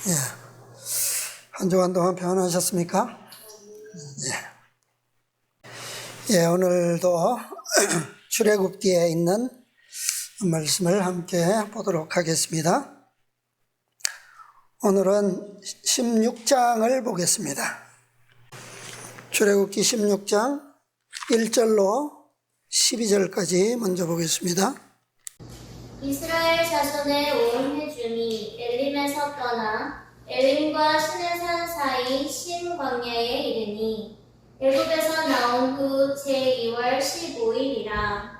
예. 한 주간 동안 평안하셨습니까? 예, 오늘도 출애굽기에 있는 말씀을 함께 보도록 하겠습니다. 오늘은 16장을 보겠습니다. 출애굽기 16장 1절로 12절까지 먼저 보겠습니다. 이스라엘 자손의 온 회중이 엘림에서 떠나 엘림과 시내산 사이 신 광야에 이르니 애굽에서 나온 후 제2월 15일이라.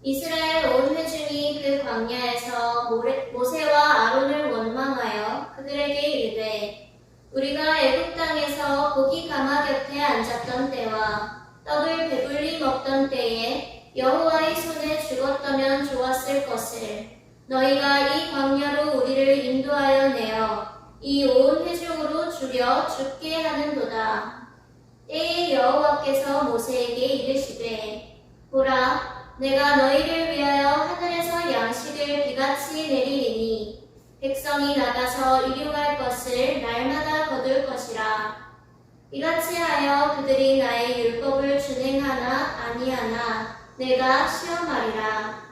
이스라엘 온 회중이 그 광야에서 모세와 아론을 원망하여 그들에게 이르되, 우리가 애굽 땅에서 고기 가마 곁에 앉았던 때와 떡을 배불리 먹던 때에 여호와의 손에 죽었다면 좋았을 것을 너희가 이 광야로 우리를 인도하여 내어 이 온 회중으로 죽여 죽게 하는도다. 때에 여호와께서 모세에게 이르시되, 보라, 내가 너희를 위하여 하늘에서 양식을 비같이 내리리니 백성이 나가서 일용할 것을 날마다 거둘 것이라. 이같이 하여 그들이 나의 율법을 준행하나 아니하나 내가 시험하리라.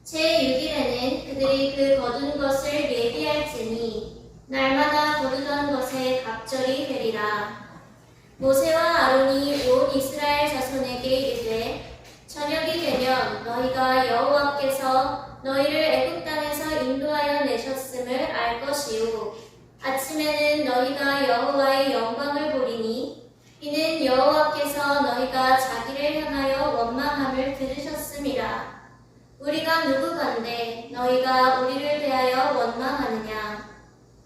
제6일에는 그들이 그 거둔 것을 예비할지니 날마다 거두던 것에 갑절이 되리라. 모세와 아론이 온 이스라엘 자손에게 이르되, 저녁이 되면 너희가 여호와께서 너희를 애굽 땅에서 인도하여 내셨음을 알 것이요, 아침에는 너희가 여호와의 영광을 보리니 이는 여호와께서 너희가 자기를 향하여 원망함을 들으셨음이라. 우리가 누구간데 너희가 우리를 대하여 원망하느냐?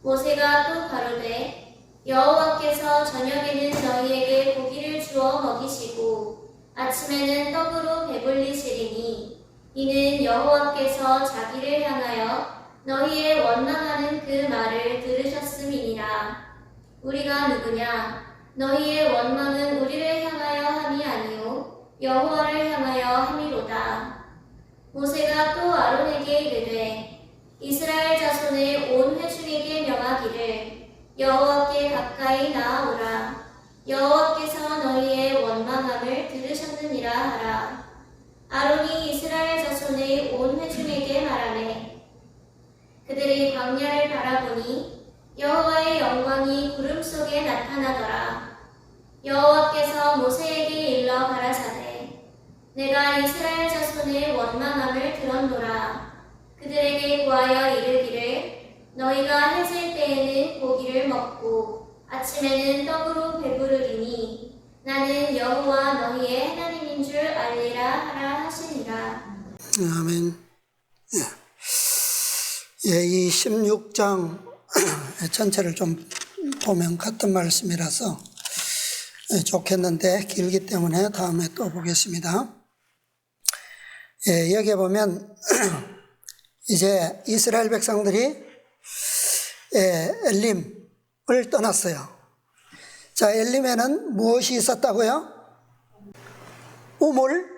모세가 또 가로되, 여호와께서 저녁에는 너희에게 고기를 주어 먹이시고 아침에는 떡으로 배불리시리니 이는 여호와께서 자기를 향하여 너희의 원망하는 그 말을 들으셨음이니라. 우리가 누구냐? 너희의 원망은 우리를 향하여 함이 아니요 여호와를 향하여 함이로다. 모세가 또 아론에게 이르되, 이스라엘 자손의 온 회중에게 명하기를 여호와께 가까이 나아오라. 여호와께서 너희의 원망함을 들으셨느니라 하라. 아론이 이스라엘 자손의 온 회중에게 말하네. 그들이 광야를 바라보니 여호와의 영광이 구름 속에 나타나더라. 여호와께서 모세에게 일러 가라사대, 내가 이스라엘 자손의 원망함을 들었노라. 그들에게 구하여 이르기를, 너희가 해질 때에는 고기를 먹고 아침에는 떡으로 배부르리니 나는 여호와 너희의 하나님인 줄 알리라 하라 하시니라. 아멘. 예, 이 16장 전체를 좀 보면 같은 말씀이라서 좋겠는데 길기 때문에 다음에 또 보겠습니다. 예, 여기에 보면 이제 이스라엘 백성들이 엘림을 떠났어요. 자, 엘림에는 무엇이 있었다고요? 우물,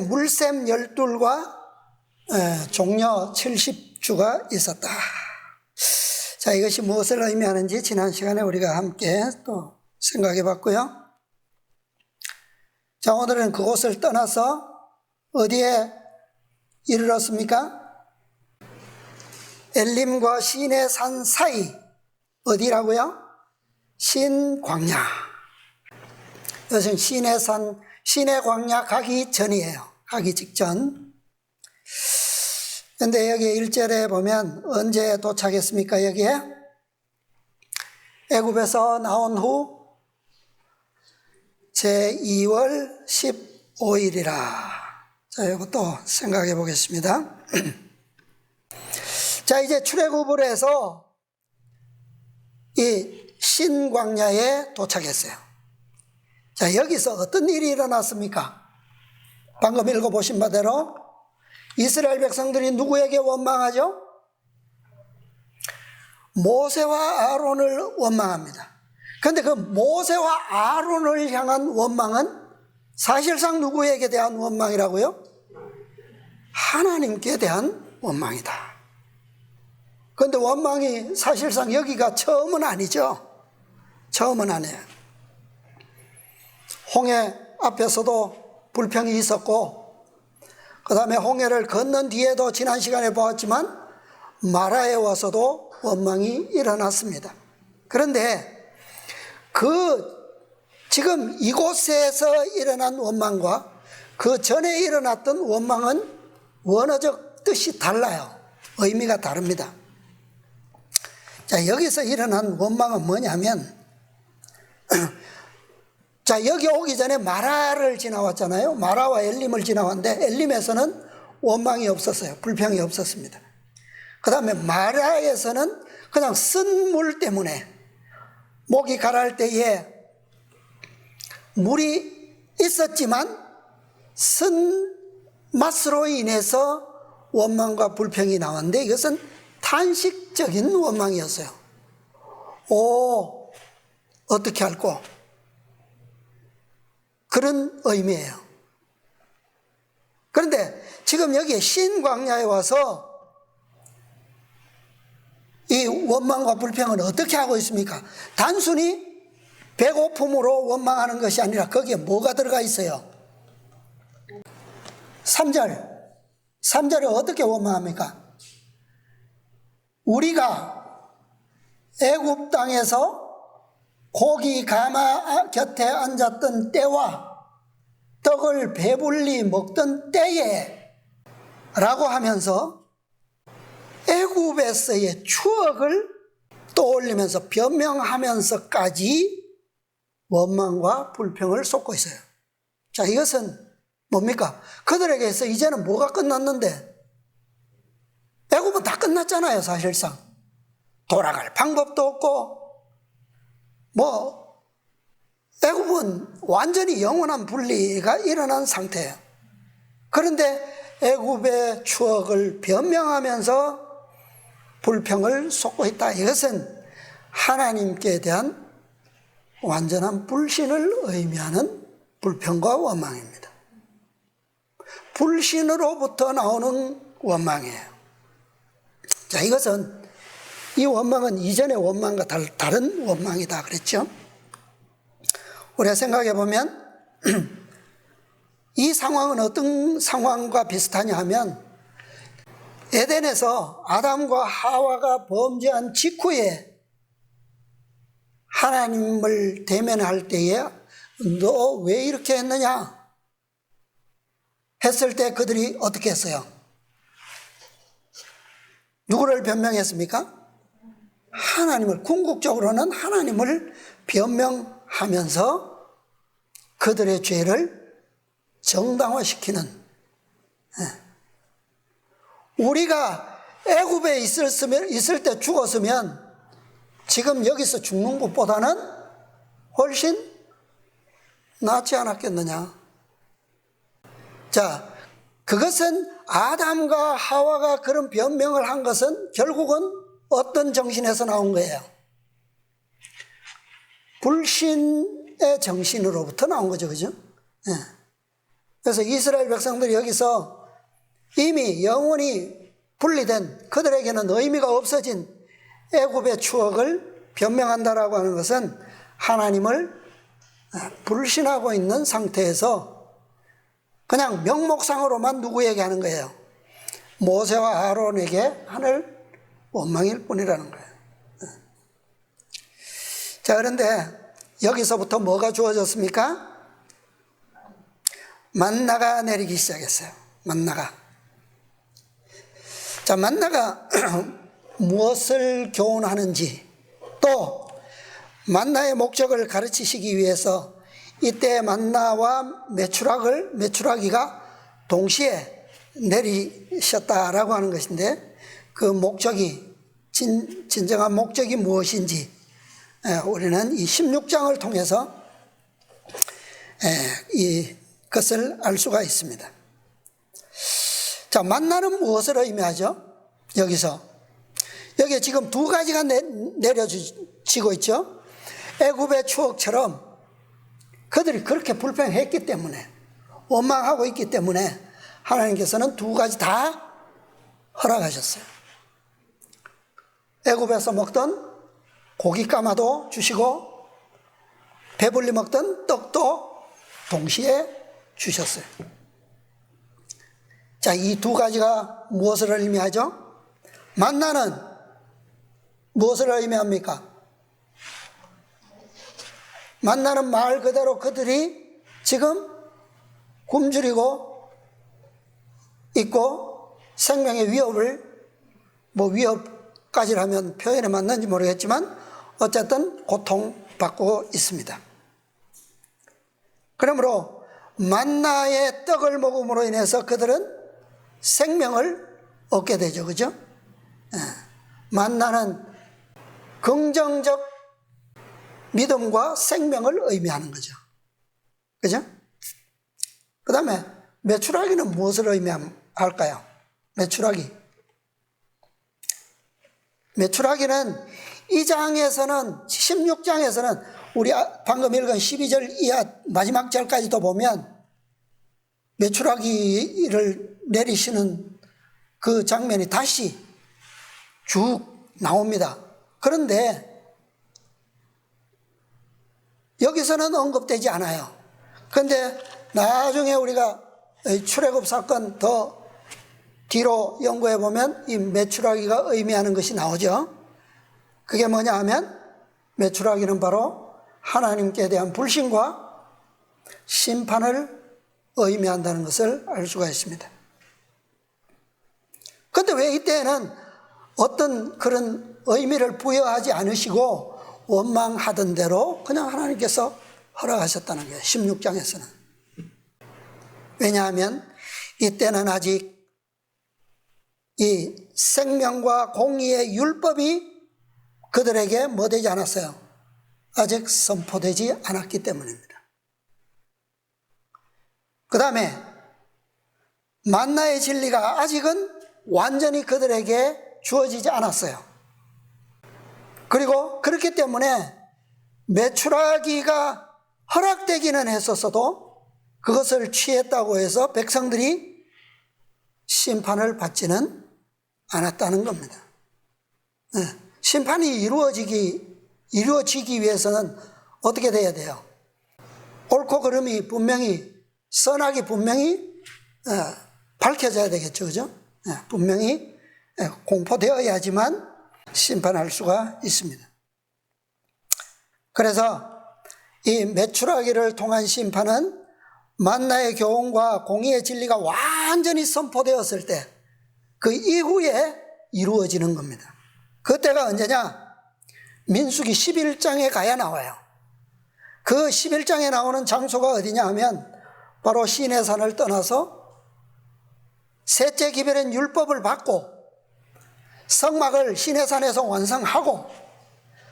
물샘 12과 종려 70주가 있었다. 자, 이것이 무엇을 의미하는지 지난 시간에 우리가 함께 또 생각해 봤고요. 자, 오늘은 그곳을 떠나서 어디에 이르렀습니까? 엘림과 시내 산 사이, 어디라고요? 신광야. 이것은 시내 광야 가기 전이에요. 가기 직전. 그런데 여기 1절에 보면 언제 도착했습니까? 여기에 애굽에서 나온 후 제2월 15일이라. 자, 이것도 생각해 보겠습니다. 자, 이제 출애굽을 해서 이 신광야에 도착했어요. 자, 여기서 어떤 일이 일어났습니까? 방금 읽어보신 바대로 이스라엘 백성들이 누구에게 원망하죠? 모세와 아론을 원망합니다. 그런데 그 모세와 아론을 향한 원망은 사실상 누구에게 대한 원망이라고요? 하나님께 대한 원망이다. 그런데 원망이 사실상 여기가 처음은 아니죠. 처음은 아니에요. 홍해 앞에서도 불평이 있었고, 그 다음에 홍해를 건넌 뒤에도 지난 시간에 보았지만 마라에 와서도 원망이 일어났습니다. 그런데 지금 이곳에서 일어난 원망과 그 전에 일어났던 원망은 원어적 뜻이 달라요. 의미가 다릅니다. 자, 여기서 일어난 원망은 뭐냐면, 자, 여기 오기 전에 마라를 지나왔잖아요. 마라와 엘림을 지나왔는데 엘림에서는 원망이 없었어요. 불평이 없었습니다. 그 다음에 마라에서는 그냥 쓴 물 때문에 목이 가라앉을 때에 물이 있었지만 쓴 맛으로 인해서 원망과 불평이 나왔는데 이것은 탄식적인 원망이었어요. 어떻게 할꼬? 그런 의미예요. 그런데 지금 여기 신광야에 와서 이 원망과 불평은 어떻게 하고 있습니까? 단순히 배고픔으로 원망하는 것이 아니라 거기에 뭐가 들어가 있어요? 3절에 어떻게 원망합니까? 우리가 애굽 땅에서 고기 가마 곁에 앉았던 때와 떡을 배불리 먹던 때에 라고 하면서 애굽에서의 추억을 떠올리면서 변명하면서까지 원망과 불평을 쏟고 있어요. 자, 이것은 뭡니까? 그들에게서 이제는 뭐가 끝났는데? 애굽은 다 끝났잖아요, 사실상. 돌아갈 방법도 없고, 애굽은 완전히 영원한 분리가 일어난 상태예요. 그런데 애굽의 추억을 변명하면서 불평을 쏟고 있다. 이것은 하나님께 대한 완전한 불신을 의미하는 불평과 원망입니다. 불신으로부터 나오는 원망이에요. 자, 이 원망은 이전의 원망과 다른 원망이다 그랬죠. 우리가 생각해 보면 이 상황은 어떤 상황과 비슷하냐 하면 에덴에서 아담과 하와가 범죄한 직후에 하나님을 대면할 때에 너 왜 이렇게 했느냐 했을 때 그들이 어떻게 했어요? 누구를 변명했습니까? 하나님을, 궁극적으로는 하나님을 변명하면서 그들의 죄를 정당화시키는, 우리가 애굽에 있을 때 죽었으면 지금 여기서 죽는 것보다는 훨씬 낫지 않았겠느냐. 자, 그것은 아담과 하와가 그런 변명을 한 것은 결국은 어떤 정신에서 나온 거예요? 불신의 정신으로부터 나온 거죠, 그죠? 그래서 이스라엘 백성들이 여기서 이미 영원히 분리된, 그들에게는 의미가 없어진 애굽의 추억을 변명한다라고 하는 것은 하나님을 불신하고 있는 상태에서 그냥 명목상으로만 누구에게 하는 거예요? 모세와 아론에게 하늘 원망일 뿐이라는 거예요. 자, 그런데 여기서부터 뭐가 주어졌습니까? 만나가 내리기 시작했어요. 만나가. 자, 만나가 무엇을 교훈하는지, 또 만나의 목적을 가르치시기 위해서 이때 만나와 메추라기가 동시에 내리셨다라고 하는 것인데, 그 목적이 진정한 목적이 무엇인지 우리는 이 16장을 통해서 이것을 알 수가 있습니다. 자, 만나는 무엇을 의미하죠? 여기에 지금 두 가지가 내려지고 있죠. 애굽의 추억처럼 그들이 그렇게 불평했기 때문에, 원망하고 있기 때문에 하나님께서는 두 가지 다 허락하셨어요. 애굽에서 먹던 고기 까마도 주시고 배불리 먹던 떡도 동시에 주셨어요. 자, 이 두 가지가 무엇을 의미하죠? 만나는 무엇을 의미합니까? 만나는 말 그대로 그들이 지금 굶주리고 있고 생명의 위협을, 위협까지라면 표현에 맞는지 모르겠지만 어쨌든 고통받고 있습니다. 그러므로 만나의 떡을 먹음으로 인해서 그들은 생명을 얻게 되죠. 그죠? 만나는 긍정적 믿음과 생명을 의미하는 거죠. 그죠? 그 다음에 메추라기는 무엇을 의미할까요? 메추라기는 이 장에서는, 16장에서는 우리 방금 읽은 12절 이하 마지막 절까지도 보면 메추라기를 내리시는 그 장면이 다시 쭉 나옵니다. 그런데 여기서는 언급되지 않아요. 그런데 나중에 우리가 출애굽 사건 더 뒤로 연구해 보면 이 메추라기가 의미하는 것이 나오죠. 그게 뭐냐 하면 메추라기는 바로 하나님께 대한 불신과 심판을 의미한다는 것을 알 수가 있습니다. 그런데 왜 이때는 어떤 그런 의미를 부여하지 않으시고 원망하던 대로 그냥 하나님께서 허락하셨다는 거예요. 16장에서는. 왜냐하면 이때는 아직 이 생명과 공의의 율법이 그들에게 뭐 되지 않았어요? 아직 선포되지 않았기 때문입니다. 그 다음에 만나의 진리가 아직은 완전히 그들에게 주어지지 않았어요. 그리고 그렇기 때문에 메추라기가 허락되기는 했었어도 그것을 취했다고 해서 백성들이 심판을 받지는 않았다는 겁니다. 심판이 이루어지기 위해서는 어떻게 돼야 돼요? 옳고 그름이 분명히, 선악이 분명히 밝혀져야 되겠죠. 그죠? 분명히 공포되어야지만 심판할 수가 있습니다. 그래서 이 메추라기를 통한 심판은 만나의 교훈과 공의의 진리가 완전히 선포되었을 때 그 이후에 이루어지는 겁니다. 그때가 언제냐? 민수기 11장에 가야 나와요. 그 11장에 나오는 장소가 어디냐 하면 바로 시내산을 떠나서 셋째 기별인 율법을 받고 성막을 시내산에서 완성하고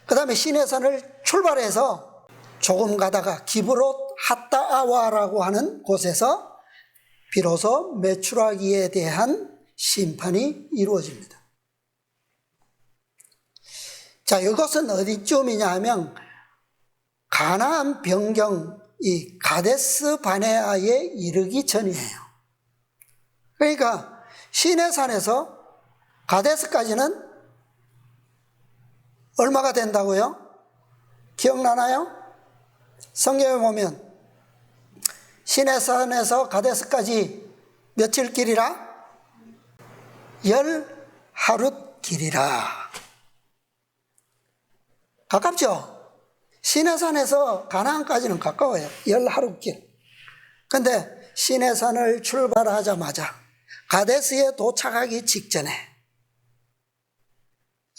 그 다음에 시내산을 출발해서 조금 가다가 기브롯 핫다아와라고 하는 곳에서 비로소 메추라기에 대한 심판이 이루어집니다. 자, 이것은 어디쯤이냐 하면 가나안 변경 이 가데스 바네아에 이르기 전이에요. 그러니까 시내산에서 가데스까지는 얼마가 된다고요? 기억나나요? 성경에 보면 시내산에서 가데스까지 며칠 길이라? 10하룻 길이라. 가깝죠? 시내산에서 가나안까지는 가까워요. 10하룻 길. 그런데 시내산을 출발하자마자 가데스에 도착하기 직전에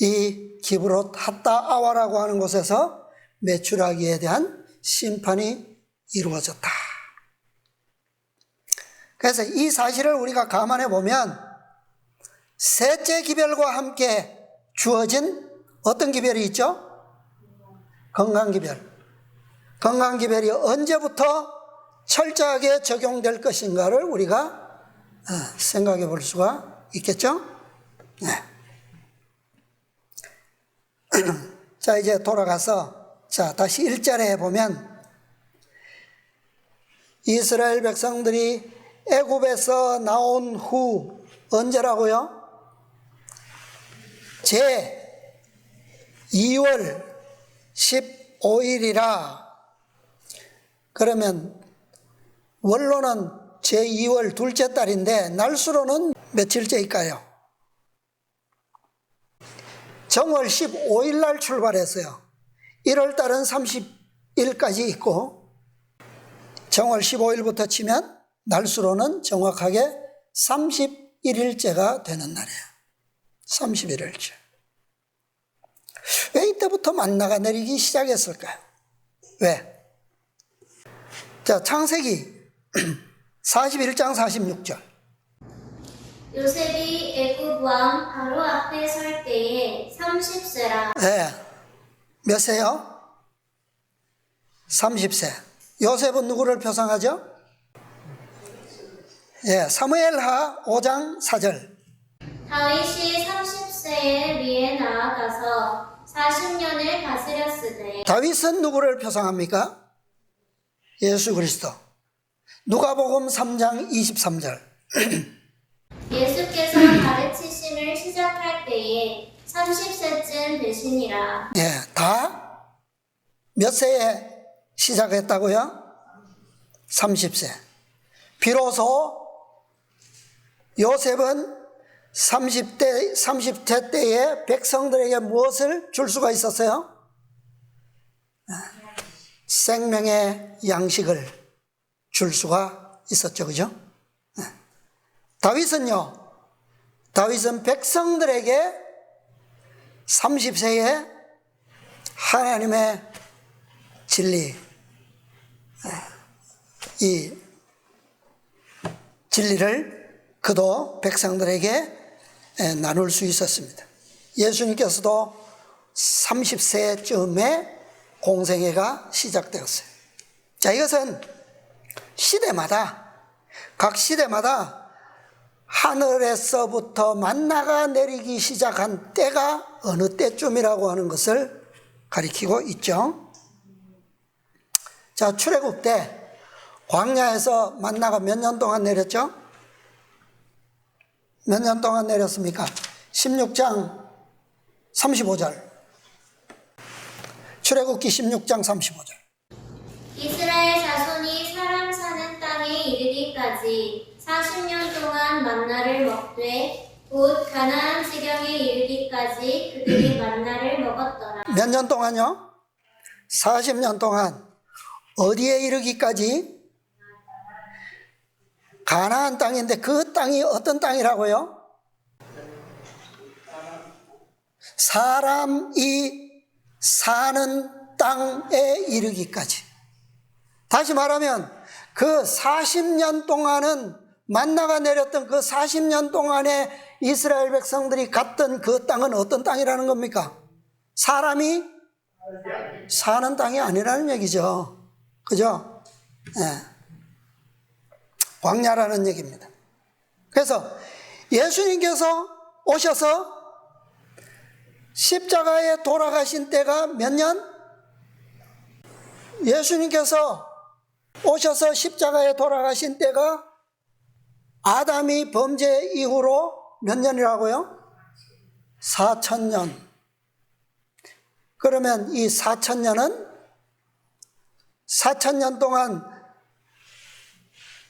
이 기브롯 핫다아와라고 하는 곳에서 메추라기에 대한 심판이 이루어졌다. 그래서 이 사실을 우리가 감안해 보면 셋째 기별과 함께 주어진 어떤 기별이 있죠? 건강기별. 건강기별이 언제부터 철저하게 적용될 것인가를 우리가 생각해 볼 수가 있겠죠? 네. 자, 이제 돌아가서 다시 1절에 보면 이스라엘 백성들이 애굽에서 나온 후 언제라고요? 제 2월 15일이라 그러면 원로는 제2월 둘째 달인데 날수로는 며칠째일까요? 정월 15일 날 출발했어요. 1월 달은 30일까지 있고 정월 15일부터 치면 날수로는 정확하게 31일째가 되는 날이에요. 31일째. 왜 이때부터 만나가 내리기 시작했을까요? 왜? 자, 창세기 41장 46절. 요셉이 애굽 왕 바로 앞에 설 때에 30세라. 네. 몇 세요? 30세. 요셉은 누구를 표상하죠? 예, 사무엘하 5장 4절. 다윗이 30세에 위에 나아가서 40년을 다스렸으되. 다윗은 누구를 표상합니까? 예수 그리스도. 누가복음 3장 23절. 예수께서 가르치심을 시작할 때에 30세쯤 되시니라. 예, 다 몇 세에 시작했다고요? 30세. 비로소 요셉은 30세 때에 백성들에게 무엇을 줄 수가 있었어요? 생명의 양식을 줄 수가 있었죠. 그죠? 다윗은요, 다윗은 백성들에게 30세에 하나님의 진리, 이 진리를 그도 백성들에게 나눌 수 있었습니다. 예수님께서도 30세쯤에 공생애가 시작되었어요. 자, 이것은 시대마다, 각 시대마다 하늘에서부터 만나가 내리기 시작한 때가 어느 때쯤이라고 하는 것을 가리키고 있죠. 자, 출애굽 때 광야에서 만나가 몇 년 동안 내렸죠? 몇 년 동안 내렸습니까? 16장 35절. 출애굽기 16장 35절. 이스라엘 자손이 사람 사는 땅에 이르기까지 40년 동안 만나를 먹되 곧 가나안 지경에 이르기까지 그들이 만나를 먹었더라. 몇 년 동안요? 40년 동안. 어디에 이르기까지? 가나안 땅인데 그 땅이 어떤 땅이라고요? 사람이 사는 땅에 이르기까지. 다시 말하면 그 40년 동안은 만나가 내렸던 그 40년 동안에 이스라엘 백성들이 갔던 그 땅은 어떤 땅이라는 겁니까? 사람이 사는 땅이 아니라는 얘기죠. 그죠? 네. 광야라는 얘기입니다. 그래서 예수님께서 오셔서 십자가에 돌아가신 때가 몇 년? 예수님께서 오셔서 십자가에 돌아가신 때가 아담이 범죄 이후로 몇 년이라고요? 4,000년. 그러면 이 4,000년은 4,000년 동안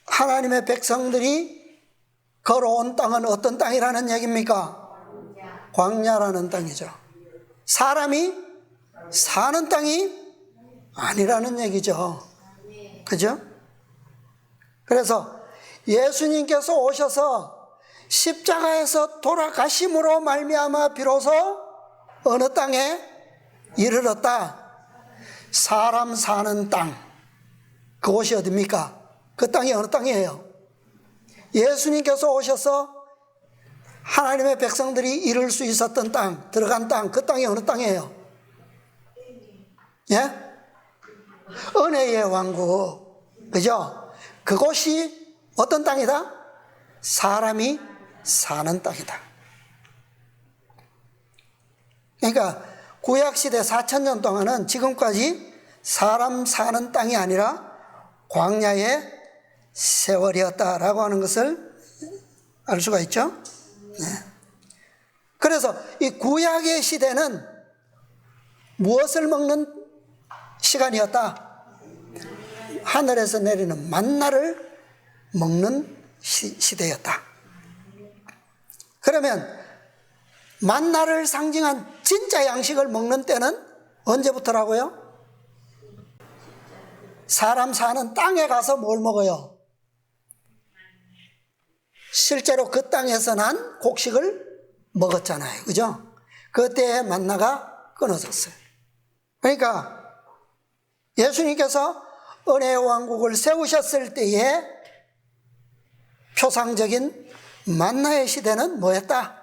하나님의 백성들이 걸어온 땅은 어떤 땅이라는 얘기입니까? 광야라는 땅이죠. 사람이 사는 땅이 아니라는 얘기죠. 그죠? 그래서 예수님께서 오셔서 십자가에서 돌아가심으로 말미암아 비로소 어느 땅에 이르렀다? 사람 사는 땅. 그곳이 어디입니까? 그 땅이 어느 땅이에요? 예수님께서 오셔서 하나님의 백성들이 이룰 수 있었던 땅, 들어간 땅, 그 땅이 어느 땅이에요? 예? 은혜의 왕국. 그죠? 그곳이 어떤 땅이다? 사람이 사는 땅이다. 그러니까 구약시대 4,000년 동안은 지금까지 사람 사는 땅이 아니라 광야의 세월이었다라고 하는 것을 알 수가 있죠. 네. 그래서 이 구약의 시대는 무엇을 먹는 시간이었다? 하늘에서 내리는 만나를 먹는 시대였다. 그러면 만나를 상징한 진짜 양식을 먹는 때는 언제부터라고요? 사람 사는 땅에 가서 뭘 먹어요? 실제로 그 땅에서 난 곡식을 먹었잖아요. 그죠? 그때에 만나가 끊어졌어요. 그러니까 예수님께서 은혜의 왕국을 세우셨을 때에 표상적인 만나의 시대는 뭐였다?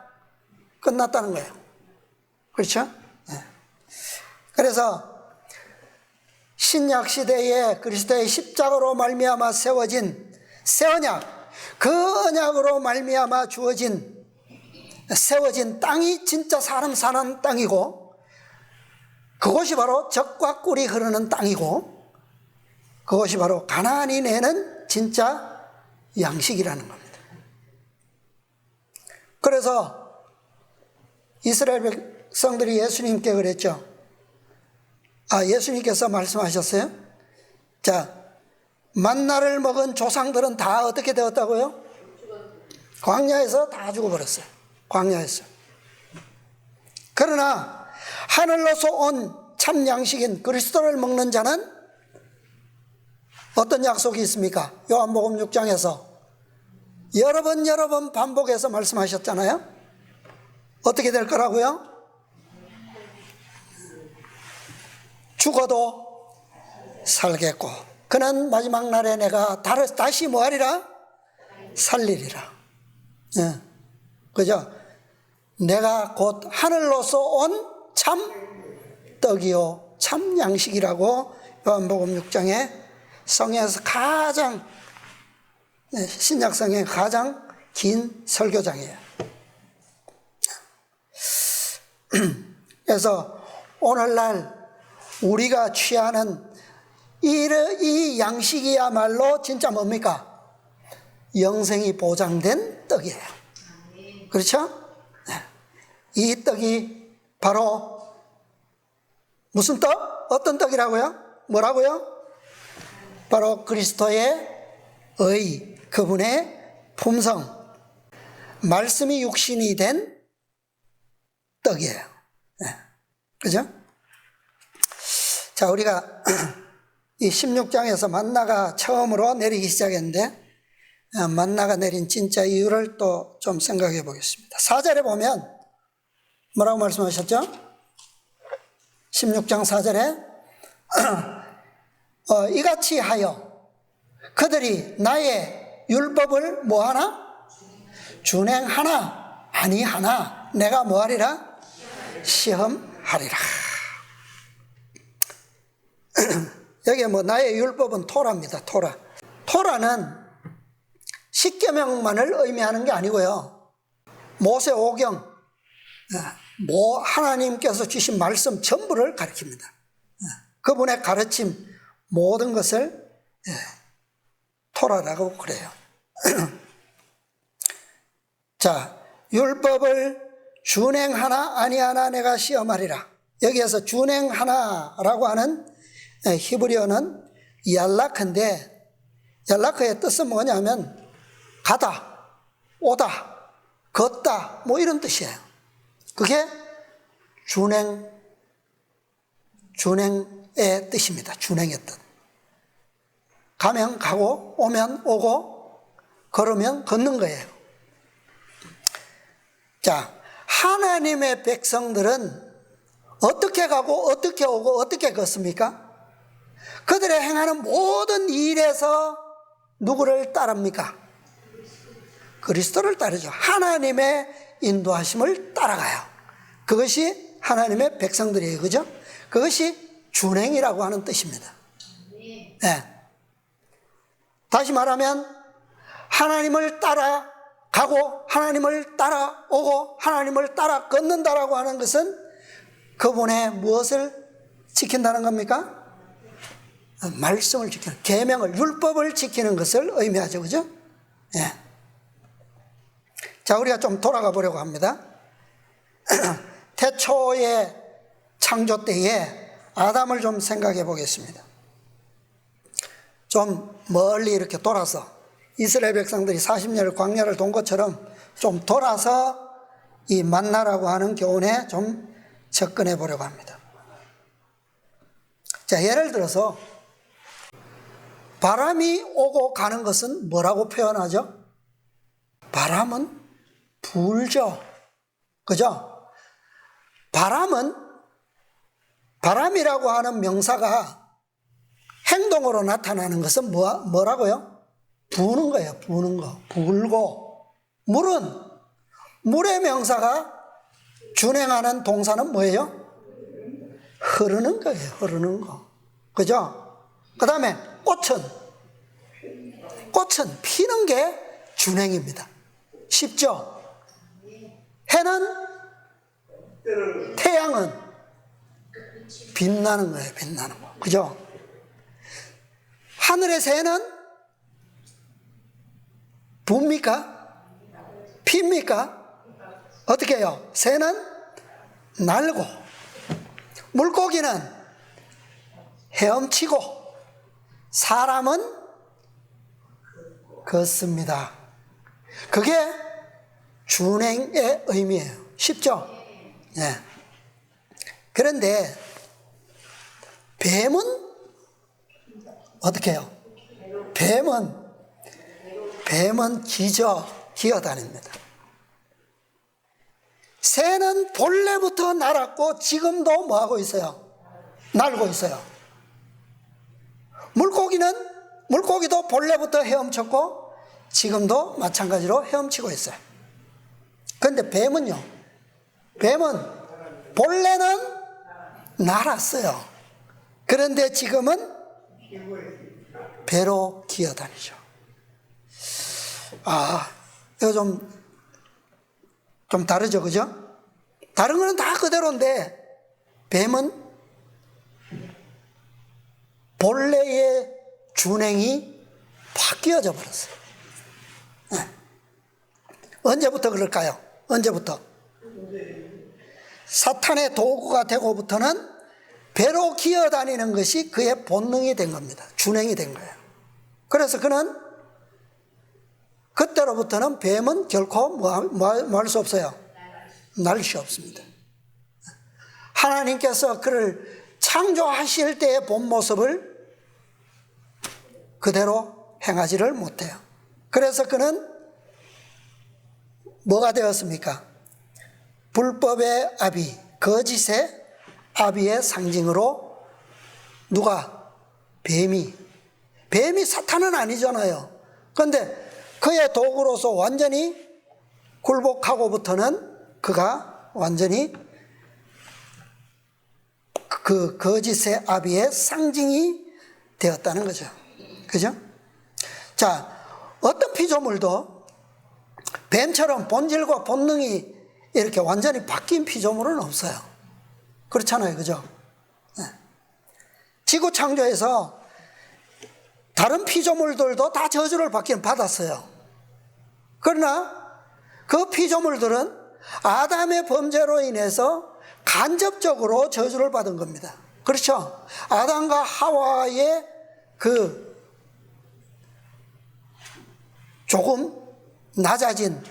끝났다는 거예요. 그렇죠? 네. 그래서 신약 시대에 그리스도의 십자가로 말미암아 세워진 새 언약, 그 언약으로 말미암아 세워진 땅이 진짜 사람 사는 땅이고, 그곳이 바로 젖과 꿀이 흐르는 땅이고, 그것이 바로 가나안이 내는 진짜 양식이라는 겁니다. 그래서 이스라엘 백성들이 예수님께 그랬죠. 예수님께서 말씀하셨어요. 자, 만나를 먹은 조상들은 다 어떻게 되었다고요? 광야에서 다 죽어버렸어요. 광야에서. 그러나 하늘로서 온 참 양식인 그리스도를 먹는 자는 어떤 약속이 있습니까? 요한복음 6장에서 여러 번 반복해서 말씀하셨잖아요. 어떻게 될 거라고요? 죽어도 살겠고 그는 마지막 날에 내가 다시 뭐하리라? 살리리라. 네. 그죠? 내가 곧 하늘로서 온 참 떡이요 참 양식이라고 요한복음 6장에 성경에서 가장, 신약성경의 가장 긴 설교장이에요. 그래서 오늘날 우리가 취하는 이 양식이야말로 진짜 뭡니까? 영생이 보장된 떡이에요. 그렇죠? 이 떡이 바로 무슨 떡? 어떤 떡이라고요? 뭐라고요? 바로 그리스도의 의, 그분의 품성, 말씀이 육신이 된 떡이에요. 그죠? 자, 우리가 이 16장에서 만나가 처음으로 내리기 시작했는데, 만나가 내린 진짜 이유를 또 좀 생각해 보겠습니다. 4절에 보면 뭐라고 말씀하셨죠? 16장 4절에 이같이 하여 그들이 나의 율법을 뭐하나? 준행하나? 아니하나? 내가 뭐하리라? 시험하리라. 여기에 나의 율법은 토라입니다. 토라는 십계명만을 의미하는 게 아니고요, 모세 오경, 하나님께서 주신 말씀 전부를 가리킵니다. 그분의 가르침 모든 것을 토라라고 그래요. 자, 율법을 준행하나 아니하나 내가 시험하리라. 여기에서 준행하나라고 하는 히브리어는 얄라크인데, 얄라크의 뜻은 뭐냐면 가다, 오다, 걷다 이런 뜻이에요. 그게 준행의 뜻입니다. 준행의 뜻. 가면 가고 오면 오고 걸으면 걷는 거예요. 자, 하나님의 백성들은 어떻게 가고 어떻게 오고 어떻게 걷습니까? 그들의 행하는 모든 일에서 누구를 따릅니까? 그리스도를 따르죠. 하나님의 인도하심을 따라가요. 그것이 하나님의 백성들이에요. 그죠? 그것이 준행이라고 하는 뜻입니다. 네. 다시 말하면 하나님을 따라가고 하나님을 따라오고 하나님을 따라 걷는다라고 하는 것은 그분의 무엇을 지킨다는 겁니까? 말씀을 지키는, 계명을, 율법을 지키는 것을 의미하죠. 그죠? 예. 자, 우리가 좀 돌아가 보려고 합니다. 태초에 창조 때에 아담을 좀 생각해 보겠습니다. 좀 멀리 이렇게 돌아서 이스라엘 백성들이 40년을 광야를 돈 것처럼 좀 돌아서 이 만나라고 하는 교훈에 좀 접근해 보려고 합니다. 자, 예를 들어서 바람이 오고 가는 것은 뭐라고 표현하죠? 바람은 불죠. 그죠? 바람이라고 하는 명사가 행동으로 나타나는 것은 뭐라고요? 부는 거예요. 부는 거. 불고. 물의 명사가 준행하는 동사는 뭐예요? 흐르는 거예요. 흐르는 거. 그죠? 그 다음에 꽃은 피는 게 준행입니다. 쉽죠? 태양은 빛나는 거예요. 빛나는 거. 그죠? 하늘의 새는 붑니까? 핍니까? 어떻게 해요? 새는 날고, 물고기는 헤엄치고, 사람은 걷습니다. 그게 준행의 의미예요. 쉽죠? 네. 그런데 뱀은 어떻게 해요? 뱀은 기어다닙니다. 새는 본래부터 날았고 지금도 뭐하고 있어요? 날고 있어요. 물고기도 본래부터 헤엄쳤고 지금도 마찬가지로 헤엄치고 있어요. 그런데 뱀은 본래는 날았어요. 그런데 지금은 배로 기어다니죠. 이거 좀 다르죠, 그죠? 다른 거는 다 그대로인데 뱀은 본래의 준행이 바뀌어져 버렸어요. 네. 언제부터 그럴까요? 언제부터? 사탄의 도구가 되고부터는 배로 기어다니는 것이 그의 본능이 된 겁니다. 준행이 된 거예요. 그래서 그때로부터는 뱀은 결코 뭐 할 수 없어요? 날 수 없습니다. 하나님께서 그를 창조하실 때의 본 모습을 그대로 행하지를 못해요. 그래서 그는 뭐가 되었습니까? 불법의 아비, 거짓의 아비의 상징으로 누가? 뱀이 사탄은 아니잖아요. 그런데 그의 도구로서 완전히 굴복하고부터는 그가 완전히 그 거짓의 아비의 상징이 되었다는 거죠. 그죠? 자, 어떤 피조물도 뱀처럼 본질과 본능이 이렇게 완전히 바뀐 피조물은 없어요. 그렇잖아요. 그죠? 네. 지구 창조에서 다른 피조물들도 다 저주를 받았어요. 그러나 그 피조물들은 아담의 범죄로 인해서 간접적으로 저주를 받은 겁니다. 그렇죠? 아담과 하와의 조금 낮아진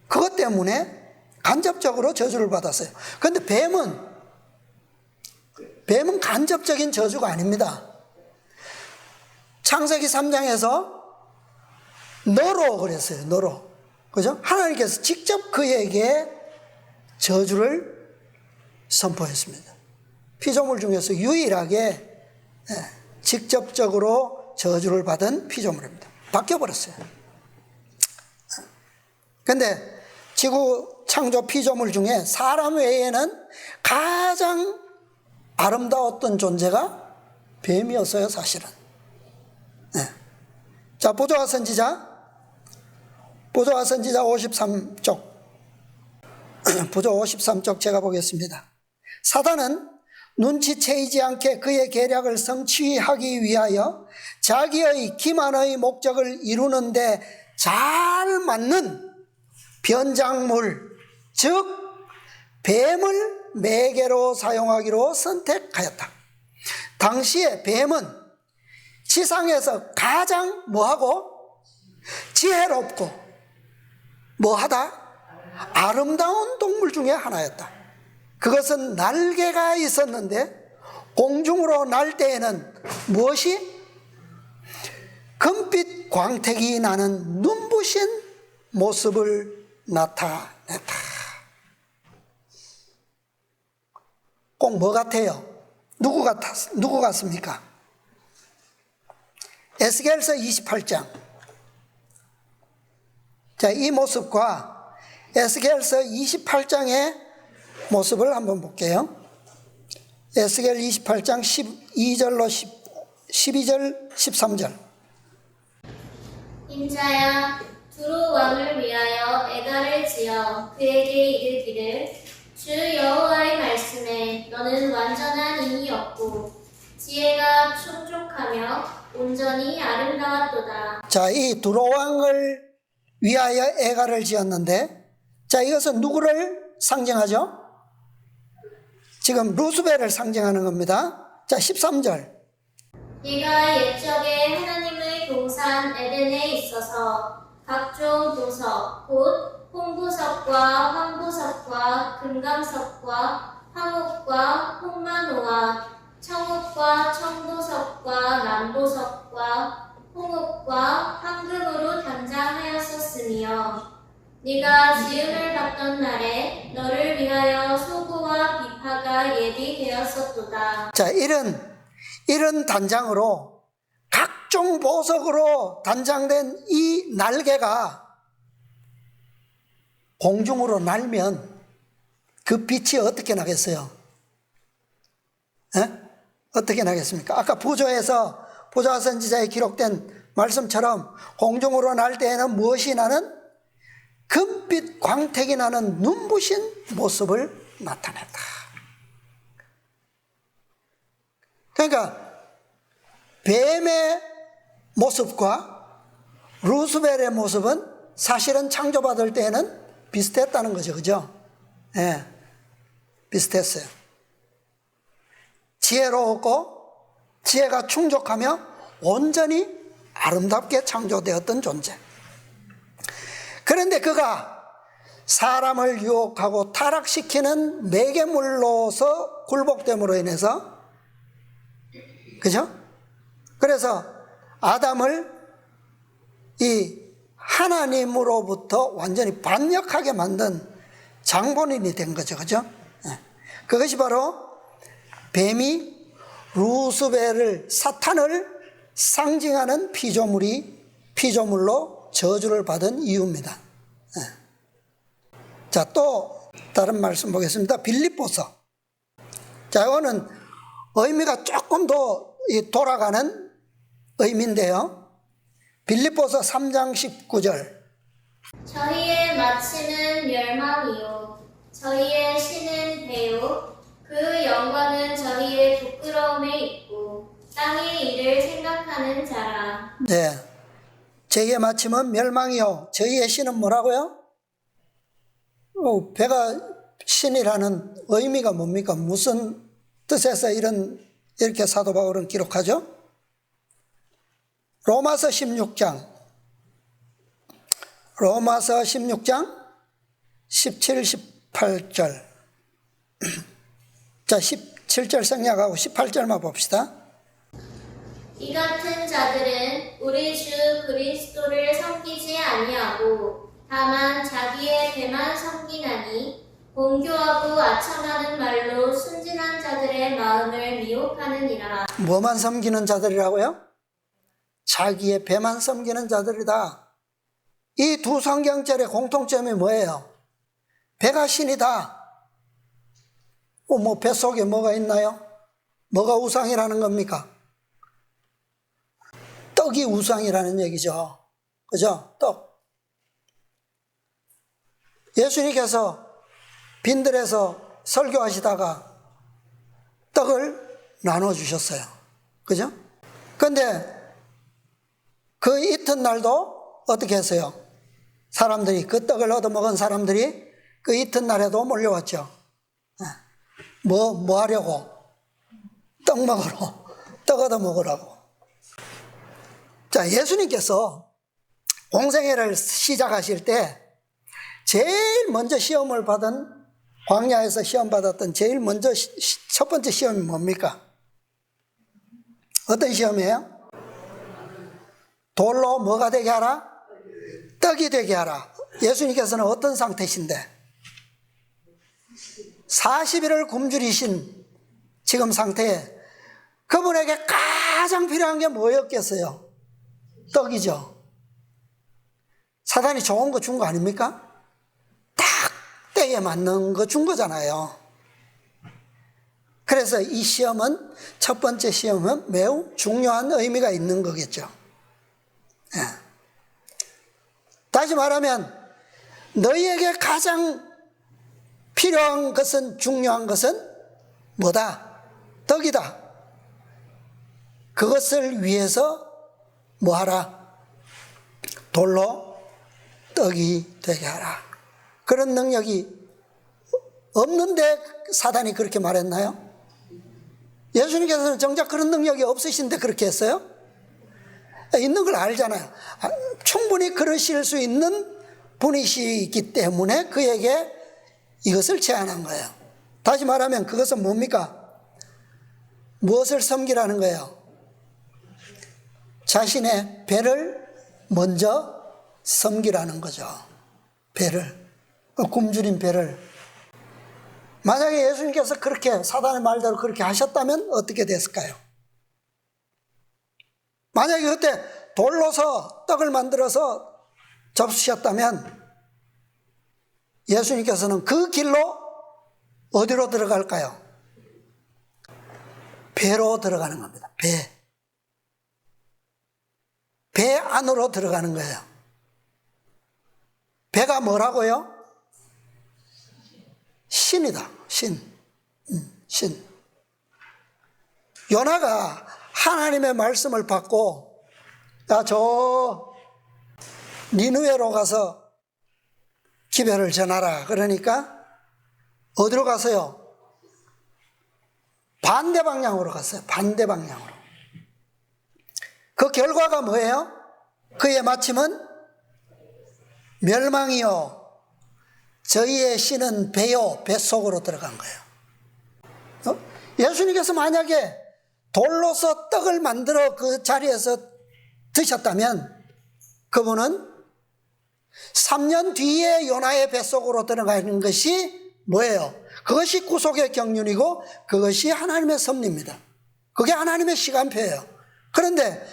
그것 때문에 간접적으로 저주를 받았어요. 그런데 뱀은 간접적인 저주가 아닙니다. 창세기 3장에서 너로 그랬어요. 너로. 그죠? 하나님께서 직접 그에게 저주를 선포했습니다. 피조물 중에서 유일하게 직접적으로 저주를 받은 피조물입니다. 바뀌어버렸어요. 그런데 지구 창조 피조물 중에 사람 외에는 가장 아름다웠던 존재가 뱀이었어요, 사실은. 네. 자, 보조와 선지자 53쪽. 보조 53쪽 제가 보겠습니다. 사단은 눈치채이지 않게 그의 계략을 성취하기 위하여 자기의 기만의 목적을 이루는데 잘 맞는 변작물, 즉 뱀을 매개로 사용하기로 선택하였다. 당시에 뱀은 지상에서 가장 뭐하고? 지혜롭고 뭐하다? 아름다운 동물 중에 하나였다. 그것은 날개가 있었는데 공중으로 날 때에는 무엇이? 금빛 광택이 나는 눈부신 모습을 나타냈다. 꼭 뭐 같아요? 누구 같습니까? 에스겔서 28장. 자, 이 모습과 에스겔서 28장의 모습을 한번 볼게요. 에스겔 28장 12절로 12절 13절. 인자야, 두로 왕을 위하여 애가를 지어 그에게 이르기를 주 여호와의 말씀에 너는 완전한 인이었고 지혜가 충족하며 온전히 아름다웠도다. 자, 이 두로 왕을 위하여 애가를 지었는데, 자, 이것은 누구를 상징하죠? 지금 루스벨을 상징하는 겁니다. 자, 13절. 네가 옛적에 하나님의 동산 에덴에 있어서 각종 보석 곧 홍보석과 황보석과 금강석과 황옥과 홍만호와 청옥과 청보석과 남보석과 홍옥과 황금으로 단장하였었으며 네가 지음을 받던 날에 너를 위하여 소고와 비파가 예비되었었도다. 자, 이런 단장으로 각종 보석으로 단장된 이 날개가 공중으로 날면 그 빛이 어떻게 나겠어요? 어떻게 나겠습니까? 아까 부조와 선지자에 기록된 말씀처럼 공중으로 날 때에는 무엇이 나는? 금빛 광택이 나는 눈부신 모습을 나타냈다. 그러니까 뱀의 모습과 루스벨의 모습은 사실은 창조받을 때에는 비슷했다는 거죠. 그죠? 예, 비슷했어요. 지혜로웠고 지혜가 충족하며 온전히 아름답게 창조되었던 존재. 그런데 그가 사람을 유혹하고 타락시키는 매개물로서 굴복됨으로 인해서, 그죠? 그래서 아담을 이 하나님으로부터 완전히 반역하게 만든 장본인이 된 거죠. 그죠? 그것이 바로 뱀이 루스벨을, 사탄을 상징하는 피조물로 저주를 받은 이유입니다. 자, 또 다른 말씀 보겠습니다. 빌립보서. 자, 이거는 의미가 조금 더 돌아가는 의미인데요. 빌립보서 3장 19절. 저희의 마침은 멸망이요 저희의 신은 배요 그 영광은 저희의 부끄러움에 있고 땅의 일을 생각하는 자라. 네, 저희의 마침은 멸망이요 저희의 신은 뭐라고요? 배가 신이라는 의미가 뭡니까? 무슨 뜻에서 이렇게 사도 바울은 기록하죠? 로마서 16장 17, 18절. 자, 17절 생략하고 18절만 봅시다. 이 같은 자들은 우리 주 그리스도를 섬기지 아니하고 다만 자기의 배만 섬기나니 공교하고 아첨하는 말로 순진한 자들의 마음을 미혹하느니라. 뭐만 섬기는 자들이라고요? 자기의 배만 섬기는 자들이다. 이 두 성경절의 공통점이 뭐예요? 배가 신이다. 뭐 뱃속에 뭐가 있나요? 뭐가 우상이라는 겁니까? 떡이 우상이라는 얘기죠. 그죠? 떡. 예수님께서 빈들에서 설교하시다가 떡을 나눠주셨어요. 그죠? 근데 그 이튿날도 어떻게 했어요? 사람들이, 그 떡을 얻어먹은 사람들이 그 이튿날에도 몰려왔죠. 뭐 하려고? 떡 먹으러, 떡 얻어 먹으라고. 자, 예수님께서 공생애를 시작하실 때 제일 먼저 시험을 받은, 광야에서 시험 받았던 제일 먼저 첫 번째 시험이 뭡니까? 어떤 시험이에요? 돌로 뭐가 되게 하라? 떡이 되게 하라. 예수님께서는 어떤 상태신데? 40일을 굶주리신 지금 상태에 그분에게 가장 필요한 게 뭐였겠어요? 떡이죠. 사단이 좋은 거 준 거 아닙니까? 딱 때에 맞는 거 준 거잖아요. 그래서 이 시험은, 첫 번째 시험은 매우 중요한 의미가 있는 거겠죠. 예. 다시 말하면 너희에게 가장 필요한 것은, 중요한 것은 뭐다? 떡이다. 그것을 위해서 뭐하라? 돌로 떡이 되게 하라. 그런 능력이 없는데 사단이 그렇게 말했나요? 예수님께서는 정작 그런 능력이 없으신데 그렇게 했어요? 있는 걸 알잖아요. 충분히 그러실 수 있는 분이시기 때문에 그에게 이것을 제안한 거예요. 다시 말하면 그것은 뭡니까? 무엇을 섬기라는 거예요? 자신의 배를 먼저 섬기라는 거죠. 배를, 굶주린 배를. 만약에 예수님께서 그렇게, 사단의 말대로 그렇게 하셨다면 어떻게 됐을까요? 만약에 그때 돌로서 떡을 만들어서 접수셨다면 예수님께서는 그 길로 어디로 들어갈까요? 배로 들어가는 겁니다. 배 안으로 들어가는 거예요. 배가 뭐라고요? 신이다. 신. 요나가 하나님의 말씀을 받고, 야, 저 니느웨로 가서 기별을 전하라. 그러니까 어디로 가서요? 반대 방향으로 갔어요. 반대 방향으로. 그 결과가 뭐예요? 그의 마침은 멸망이요, 저희의 신은 배요, 뱃속으로 들어간 거예요. 예수님께서 만약에 돌로서 떡을 만들어 그 자리에서 드셨다면 그분은 3년 뒤에 요나의 뱃속으로 들어가는 것이 뭐예요? 그것이 구속의 경륜이고 그것이 하나님의 섭리입니다. 그게 하나님의 시간표예요. 그런데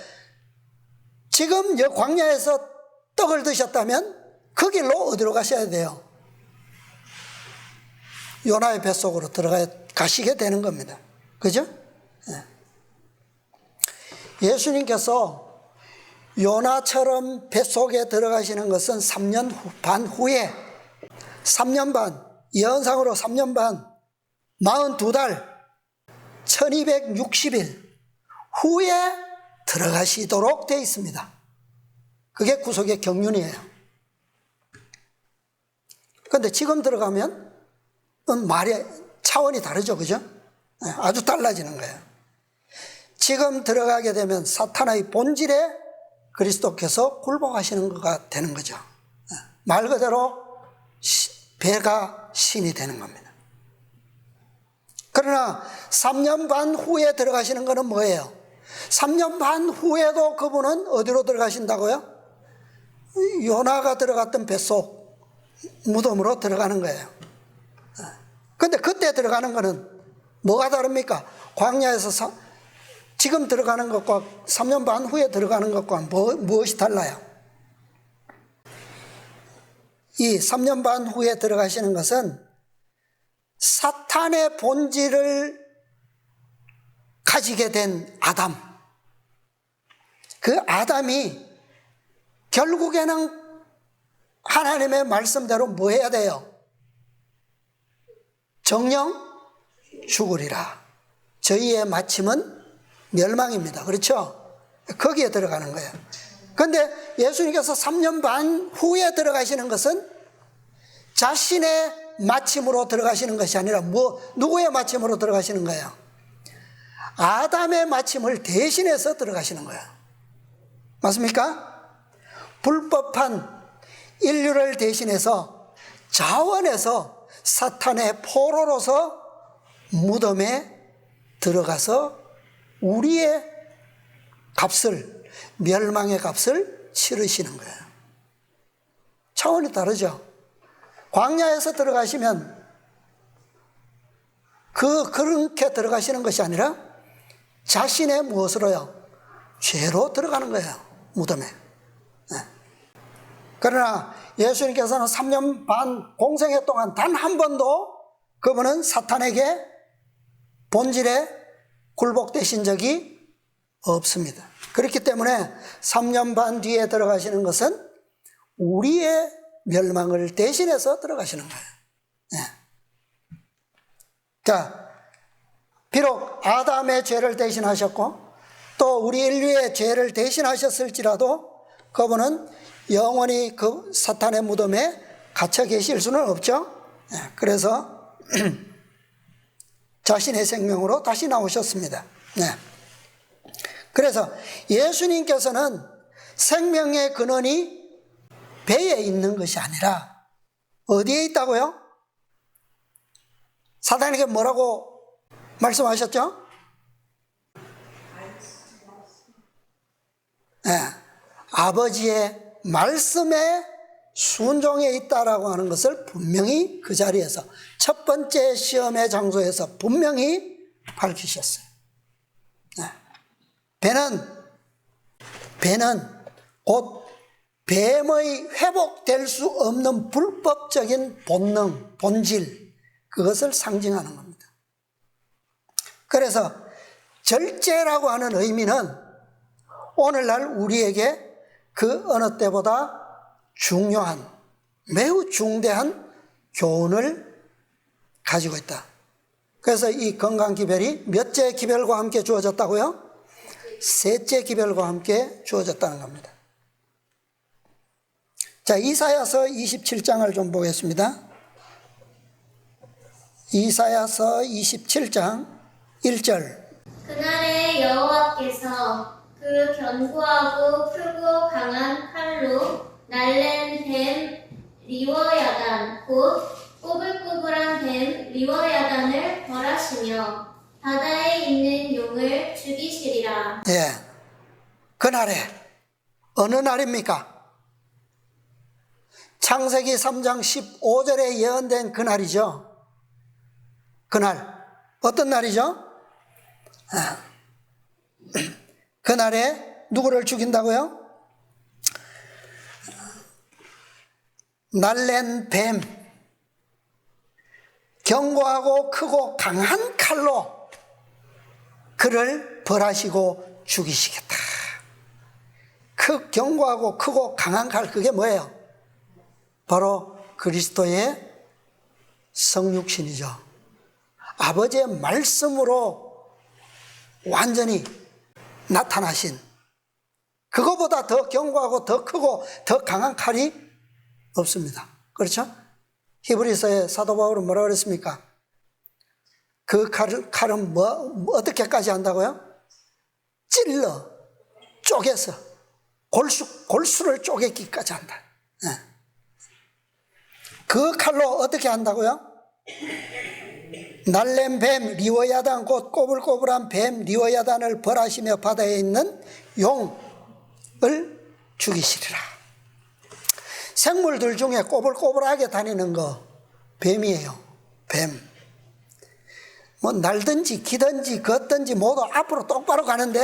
지금 광야에서 떡을 드셨다면 그 길로 어디로 가셔야 돼요? 요나의 뱃속으로 가시게 되는 겁니다. 그죠? 예수님께서 요나처럼 뱃속에 들어가시는 것은 3년 반 후에, 3년 반, 예언상으로 3년 반, 42달, 1260일 후에 들어가시도록 되어 있습니다. 그게 구속의 경륜이에요. 그런데 지금 들어가면 말의 차원이 다르죠. 그죠? 아주 달라지는 거예요. 지금 들어가게 되면 사탄의 본질에 그리스도께서 굴복하시는 것가 되는 거죠. 말 그대로 배가 신이 되는 겁니다. 그러나 3년 반 후에 들어가시는 것은 뭐예요? 3년 반 후에도 그분은 어디로 들어가신다고요? 요나가 들어갔던 뱃속 무덤으로 들어가는 거예요. 그런데 그때 들어가는 것은 뭐가 다릅니까? 광야에서 지금 들어가는 것과 3년 반 후에 들어가는 것과 무엇이 달라요? 이 3년 반 후에 들어가시는 것은 사탄의 본질을 가지게 된 아담, 그 아담이 결국에는 하나님의 말씀대로 뭐 해야 돼요? 정령 죽으리라. 저희의 마침은 멸망입니다. 그렇죠? 거기에 들어가는 거예요. 그런데 예수님께서 3년 반 후에 들어가시는 것은 자신의 마침으로 들어가시는 것이 아니라 누구의 마침으로 들어가시는 거예요? 아담의 마침을 대신해서 들어가시는 거예요. 맞습니까? 불법한 인류를 대신해서 자원해서 사탄의 포로로서 무덤에 들어가서 우리의 값을, 멸망의 값을 치르시는 거예요. 차원이 다르죠. 광야에서 들어가시면 그렇게 들어가시는 것이 아니라 자신의 무엇으로요? 죄로 들어가는 거예요. 무덤에. 네. 그러나 예수님께서는 3년 반 공생애 동안 단 한 번도 그분은 사탄에게 본질에 굴복되신 적이 없습니다. 그렇기 때문에 3년 반 뒤에 들어가시는 것은 우리의 멸망을 대신해서 들어가시는 거예요. 네. 자, 비록 아담의 죄를 대신하셨고 또 우리 인류의 죄를 대신하셨을지라도 그분은 영원히 그 사탄의 무덤에 갇혀 계실 수는 없죠. 네. 그래서 자신의 생명으로 다시 나오셨습니다. 네. 그래서 예수님께서는 생명의 근원이 배에 있는 것이 아니라 어디에 있다고요? 사단에게 뭐라고 말씀하셨죠? 네. 아버지의 말씀에 순종해 있다라고 하는 것을 분명히 그 자리에서 첫 번째 시험의 장소에서 분명히 밝히셨어요. 네. 배는 곧 뱀의 회복될 수 없는 불법적인 본능, 본질, 그것을 상징하는 겁니다. 그래서 절제라고 하는 의미는 오늘날 우리에게 그 어느 때보다 중요한, 매우 중대한 교훈을 가지고 있다. 그래서 이 건강기별이 몇째 기별과 함께 주어졌다고요? 셋째 기별과 함께 주어졌다는 겁니다. 자, 이사야서 27장을 좀 보겠습니다. 이사야서 27장 1절. 그날에 여호와께서 그 견고하고 크고 강한 칼로 날랜 뱀 리워야단 곧 꼬불꼬불한 뱀 리워야단을 벌하시며 바다에 있는 용을 죽이시리라. 예, 그날에 어느 날입니까? 창세기 3장 15절에 예언된 그날이죠. 그날 어떤 날이죠? 그날에 누구를 죽인다고요? 날랜 뱀, 견고하고 크고 강한 칼로 그를 벌하시고 죽이시겠다. 그 견고하고 크고 강한 칼, 그게 뭐예요? 바로 그리스도의 성육신이죠. 아버지의 말씀으로 완전히 나타나신, 그거보다 더 견고하고 더 크고 더 강한 칼이 없습니다. 그렇죠? 히브리서의 사도 바울은 뭐라고 그랬습니까? 그 칼은 어떻게까지 한다고요? 찔러 쪼개서 골수를 쪼개기까지 한다. 네. 그 칼로 어떻게 한다고요? 날랜 뱀 리워야단 곧 꼬불꼬불한 뱀 리워야단을 벌하시며 바다에 있는 용을 죽이시리라. 생물들 중에 꼬불꼬불하게 다니는 거 뱀이에요. 뱀. 뭐 날든지 기든지 걷든지 모두 앞으로 똑바로 가는데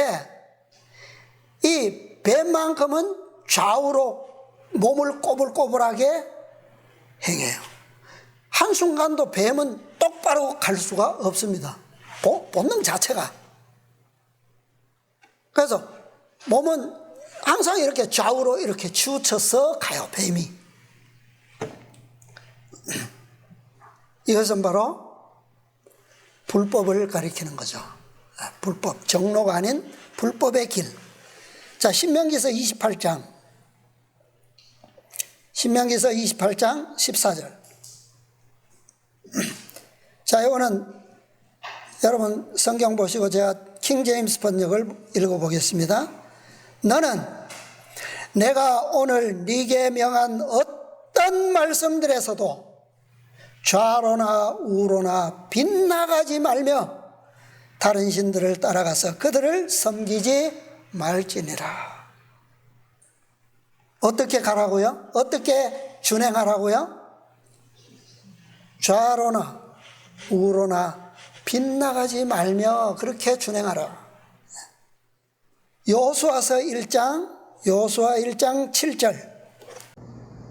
이 뱀만큼은 좌우로 몸을 꼬불꼬불하게 행해요. 한순간도 뱀은 똑바로 갈 수가 없습니다. 본능 자체가. 그래서 몸은 항상 이렇게 좌우로 이렇게 치우쳐서 가요, 뱀이. 이것은 바로 불법을 가리키는 거죠. 불법, 정로가 아닌 불법의 길. 자, 신명기서 28장 14절. 자, 이거는 여러분 성경 보시고 제가 킹 제임스 번역을 읽어보겠습니다. 너는 내가 오늘 네게 명한 어떤 말씀들에서도 좌로나 우로나 빗나가지 말며 다른 신들을 따라가서 그들을 섬기지 말지니라. 어떻게 가라고요? 어떻게 준행하라고요? 좌로나 우로나 빗나가지 말며 그렇게 준행하라. 여호수아서 1장 7절.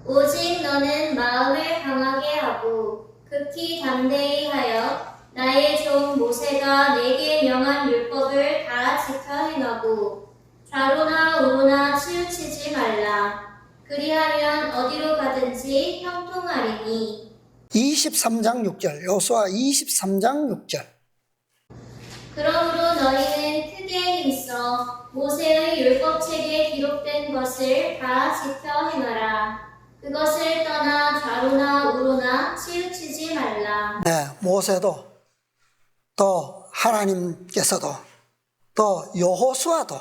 오직 너는 마음을 강하게 하고 극히 담대히 하여 나의 종 모세가 내게 명한 율법을 다 지켜 행하고 좌로나 우로나 치우치지 말라. 그리하면 어디로 가든지 형통하리니. 23장 6절. 여호수아 23장 6절. 그러므로 너희는 크게 힘써 모세의 율법책에 기록된 것을 다 지켜 행하라. 그것을 떠나 좌로나 우로나 치우치지 말라. 네, 모세도 또 하나님께서도 또 여호수아도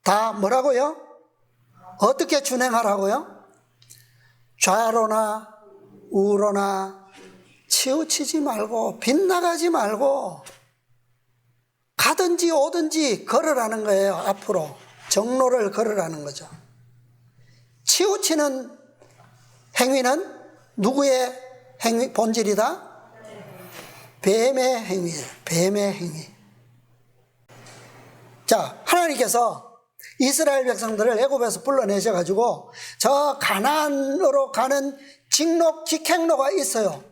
다 뭐라고요? 어떻게 준행하라고요? 좌로나 우로나 치우치지 말고 빗나가지 말고 가든지 오든지 걸으라는 거예요. 앞으로 정로를 걸으라는 거죠. 치우치는 행위는 누구의 행위, 본질이다? 뱀의 행위예요. 뱀의 행위. 자, 하나님께서 이스라엘 백성들을 애굽에서 불러내셔가지고 저 가나안으로 가는 직행로가 있어요.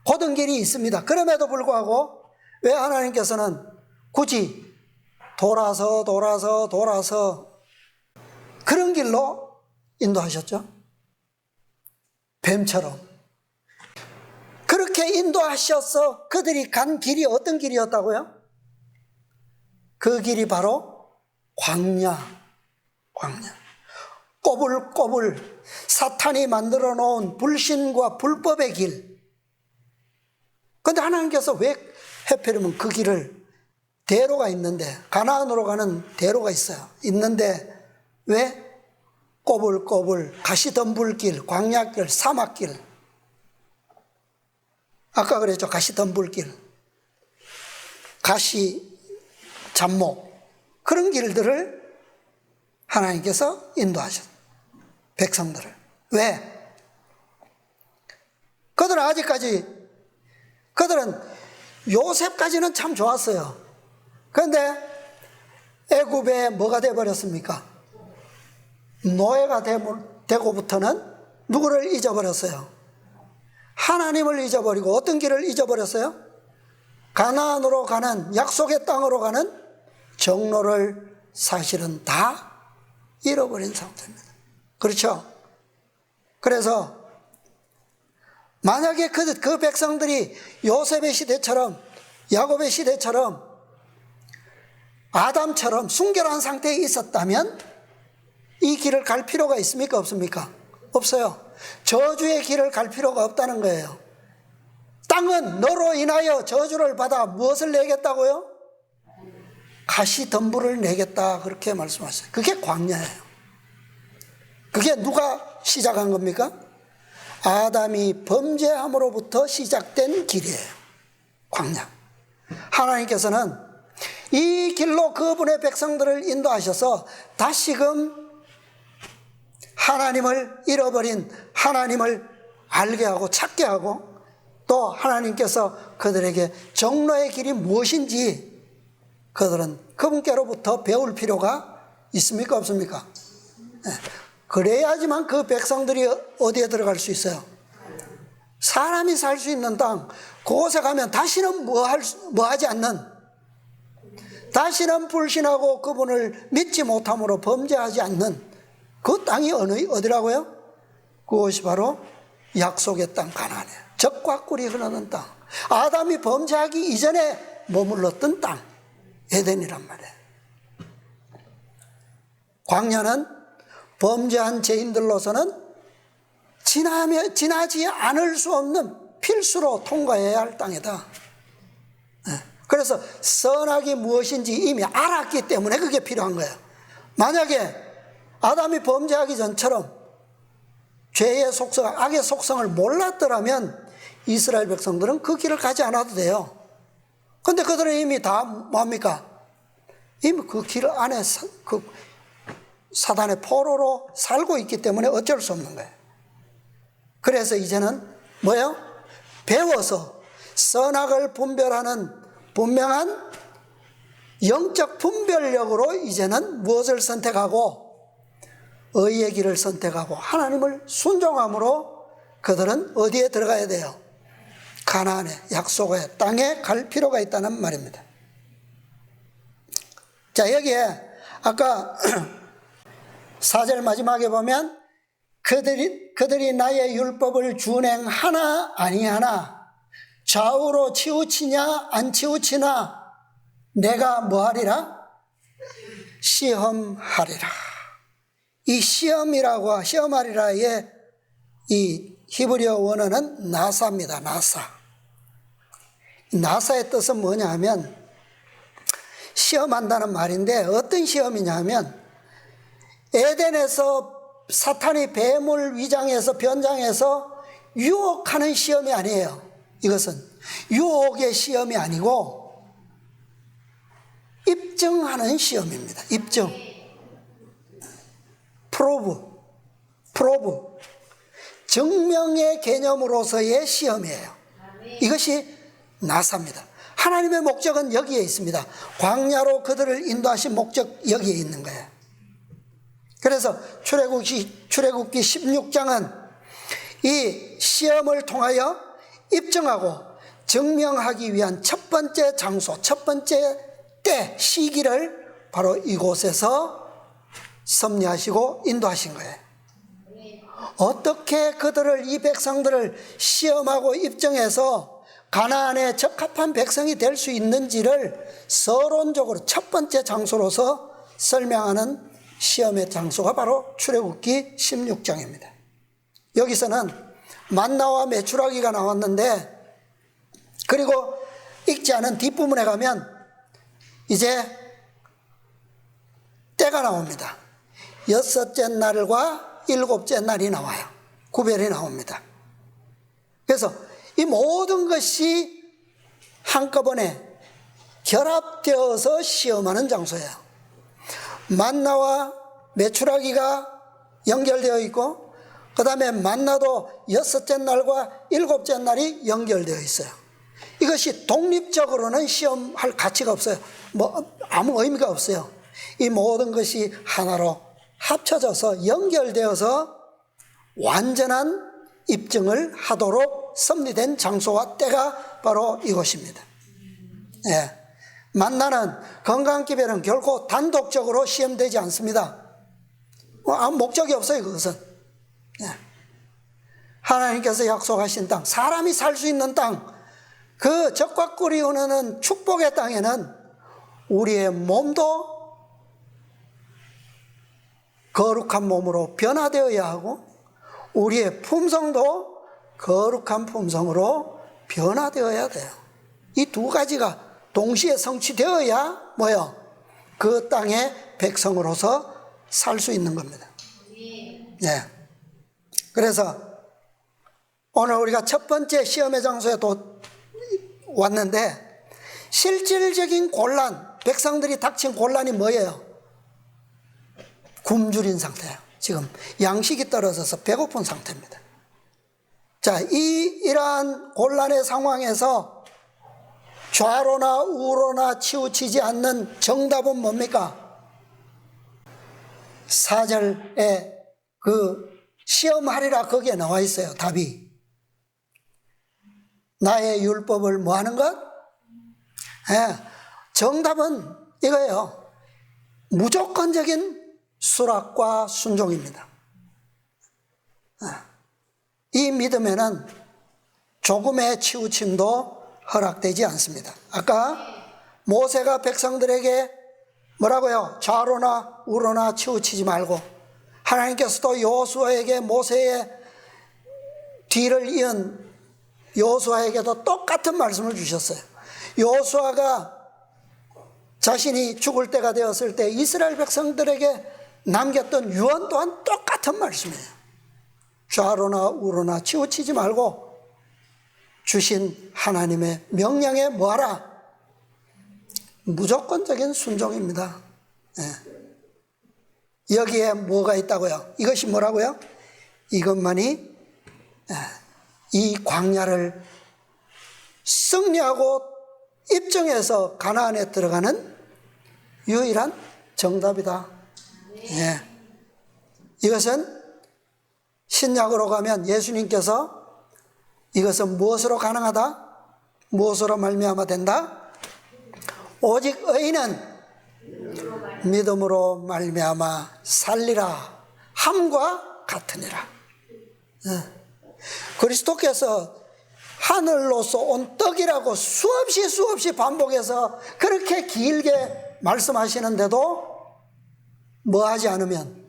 고든 길이 있습니다. 그럼에도 불구하고 왜 하나님께서는 굳이 돌아서 그런 길로 인도하셨죠? 뱀처럼. 그렇게 인도하셔서 그들이 간 길이 어떤 길이었다고요? 그 길이 바로 광야. 꼬불꼬불 사탄이 만들어 놓은 불신과 불법의 길. 그런데 하나님께서 왜 하필이면 그 길을 대로가 있는데 가나안으로 가는 대로가 있어요. 있는데 왜 꼬불꼬불 가시덤불길, 광야길, 사막길. 아까 그랬죠. 가시덤불길, 가시 잡목 그런 길들을 하나님께서 인도하셨어요. 백성들을. 왜? 그들은 요셉까지는 참 좋았어요. 그런데 애굽에 뭐가 되어버렸습니까? 노예가 되고부터는 누구를 잊어버렸어요? 하나님을 잊어버리고 어떤 길을 잊어버렸어요? 가나안으로 가는, 약속의 땅으로 가는 정로를 사실은 다 잃어버린 상태입니다. 그렇죠? 그래서 만약에 그 백성들이 요셉의 시대처럼, 야곱의 시대처럼, 아담처럼 순결한 상태에 있었다면 이 길을 갈 필요가 있습니까? 없습니까? 없어요. 저주의 길을 갈 필요가 없다는 거예요. 땅은 너로 인하여 저주를 받아 무엇을 내겠다고요? 가시덤불을 내겠다, 그렇게 말씀하셨어요. 그게 광야예요. 그게 누가 시작한 겁니까? 아담이 범죄함으로부터 시작된 길이에요. 광야. 하나님께서는 이 길로 그분의 백성들을 인도하셔서 다시금 하나님을 잃어버린 하나님을 알게 하고 찾게 하고 또 하나님께서 그들에게 정로의 길이 무엇인지 그들은 그분께로부터 배울 필요가 있습니까? 없습니까? 그래야지만 그 백성들이 어디에 들어갈 수 있어요? 사람이 살 수 있는 땅, 그곳에 가면 다시는 뭐하지 않는, 다시는 불신하고 그분을 믿지 못함으로 범죄하지 않는 그 땅이 어디라고요? 그것이 바로 약속의 땅 가나안이에요. 젖과 꿀이 흐르는 땅. 아담이 범죄하기 이전에 머물렀던 땅, 에덴이란 말이에요. 광야는 범죄한 죄인들로서는 지나지 않을 수 없는 필수로 통과해야 할 땅이다. 그래서 선악이 무엇인지 이미 알았기 때문에 그게 필요한 거예요. 만약에 아담이 범죄하기 전처럼 죄의 속성, 악의 속성을 몰랐더라면 이스라엘 백성들은 그 길을 가지 않아도 돼요. 근데 그들은 이미 다 뭡니까? 이미 그 길 안에 그 사단의 포로로 살고 있기 때문에 어쩔 수 없는 거예요. 그래서 이제는 뭐예요? 배워서 선악을 분별하는 분명한 영적 분별력으로 이제는 무엇을 선택하고 의의 길을 선택하고 하나님을 순종함으로 그들은 어디에 들어가야 돼요? 가나안의 약속의 땅에 갈 필요가 있다는 말입니다. 자, 여기에 아까 4절 마지막에 보면 그들이 나의 율법을 준행하나 아니하나 좌우로 치우치냐 안 치우치나 내가 뭐하리라? 시험하리라. 이 시험하리라의 이 히브리어 원어는 나사입니다. 나사의 뜻은 뭐냐 하면 시험한다는 말인데 어떤 시험이냐 하면 에덴에서 사탄이 뱀을 위장해서 변장해서 유혹하는 시험이 아니에요. 이것은 유혹의 시험이 아니고 입증하는 시험입니다. 입증. 프로브. 증명의 개념으로서의 시험이에요. 이것이 나사입니다. 하나님의 목적은 여기에 있습니다. 광야로 그들을 인도하신 목적 여기에 있는 거예요. 그래서 출애굽기 16장은 이 시험을 통하여 입증하고 증명하기 위한 첫 번째 장소, 첫 번째 때, 시기를 바로 이곳에서 섭리하시고 인도하신 거예요. 어떻게 그들을, 이 백성들을 시험하고 입증해서 가나안에 적합한 백성이 될 수 있는지를 서론적으로 첫 번째 장소로서 설명하는 시험의 장소가 바로 출애굽기 16장입니다. 여기서는 만나와 메추라기가 나왔는데, 그리고 읽지 않은 뒷부분에 가면 이제 때가 나옵니다. 6째 날과 7째 날이 나와요. 구별이 나옵니다. 그래서 이 모든 것이 한꺼번에 결합되어서 시험하는 장소예요. 만나와 메추라기가 연결되어 있고, 그 다음에 만나도 6째 날과 7째 날이 연결되어 있어요. 이것이 독립적으로는 시험할 가치가 없어요. 아무 의미가 없어요. 이 모든 것이 하나로 합쳐져서 연결되어서 완전한 입증을 하도록 섭리된 장소와 때가 바로 이곳입니다. 예. 만나는 건강기별은 결코 단독적으로 시험되지 않습니다. 아무 목적이 없어요. 그것은. 예. 하나님께서 약속하신 땅, 사람이 살 수 있는 땅, 그 적과 꿀이 흐르는 축복의 땅에는 우리의 몸도 거룩한 몸으로 변화되어야 하고 우리의 품성도 거룩한 품성으로 변화되어야 돼요. 이 두 가지가 동시에 성취되어야 뭐요? 그 땅의 백성으로서 살 수 있는 겁니다. 네. 그래서 오늘 우리가 첫 번째 시험의 장소에 또 왔는데, 실질적인 곤란, 백성들이 닥친 곤란이 뭐예요? 굶주린 상태예요. 지금 양식이 떨어져서 배고픈 상태입니다. 자, 이러한 곤란의 상황에서 좌로나 우로나 치우치지 않는 정답은 뭡니까? 4절에 그 시험하리라 거기에 나와 있어요. 답이. 나의 율법을 뭐 하는 것? 예, 정답은 이거예요. 무조건적인 수락과 순종입니다. 이 믿음에는 조금의 치우침도 허락되지 않습니다. 아까 모세가 백성들에게 뭐라고요? 좌로나 우로나 치우치지 말고, 하나님께서도 여호수아에게 모세의 뒤를 이은 여호수아에게도 똑같은 말씀을 주셨어요. 여호수아가 자신이 죽을 때가 되었을 때 이스라엘 백성들에게 남겼던 유언 또한 똑같은 말씀이에요. 좌로나 우로나 치우치지 말고 주신 하나님의 명령에 뭐하라? 무조건적인 순종입니다. 예. 여기에 뭐가 있다고요? 이것이 뭐라고요? 이것만이 이 광야를 승리하고 입증해서 가나안에 들어가는 유일한 정답이다. 예. 이것은 신약으로 가면 예수님께서 이것은 무엇으로 가능하다? 무엇으로 말미암아 된다? 오직 의인은 믿음으로 말미암아 살리라 함과 같으니라. 그리스도께서 하늘로서 온 떡이라고 수없이 반복해서 그렇게 길게 말씀하시는데도 뭐 하지 않으면,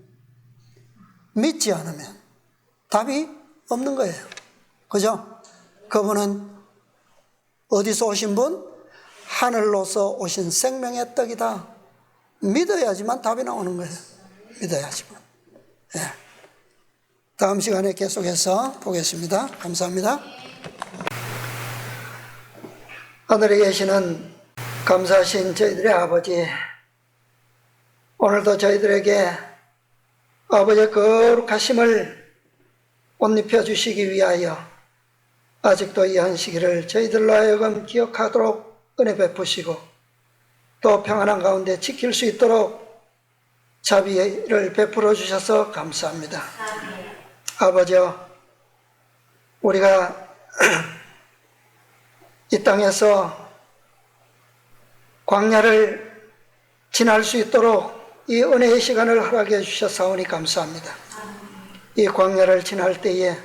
믿지 않으면 답이 없는 거예요. 그죠? 그분은 어디서 오신 분? 하늘로서 오신 생명의 떡이다. 믿어야지만 답이 나오는 거예요. 믿어야지만. 예. 다음 시간에 계속해서 보겠습니다. 감사합니다. 하늘에 계시는 감사하신 저희들의 아버지, 오늘도 저희들에게 아버지의 거룩하심을 옷 입혀주시기 위하여 아직도 이 한 시기를 저희들로 하여금 기억하도록 은혜 베푸시고 또 평안한 가운데 지킬 수 있도록 자비를 베풀어 주셔서 감사합니다. 아버지여, 우리가 이 땅에서 광야를 지날 수 있도록 이 은혜의 시간을 허락해 주셔사오니 감사합니다. 이 광야를 지날 때에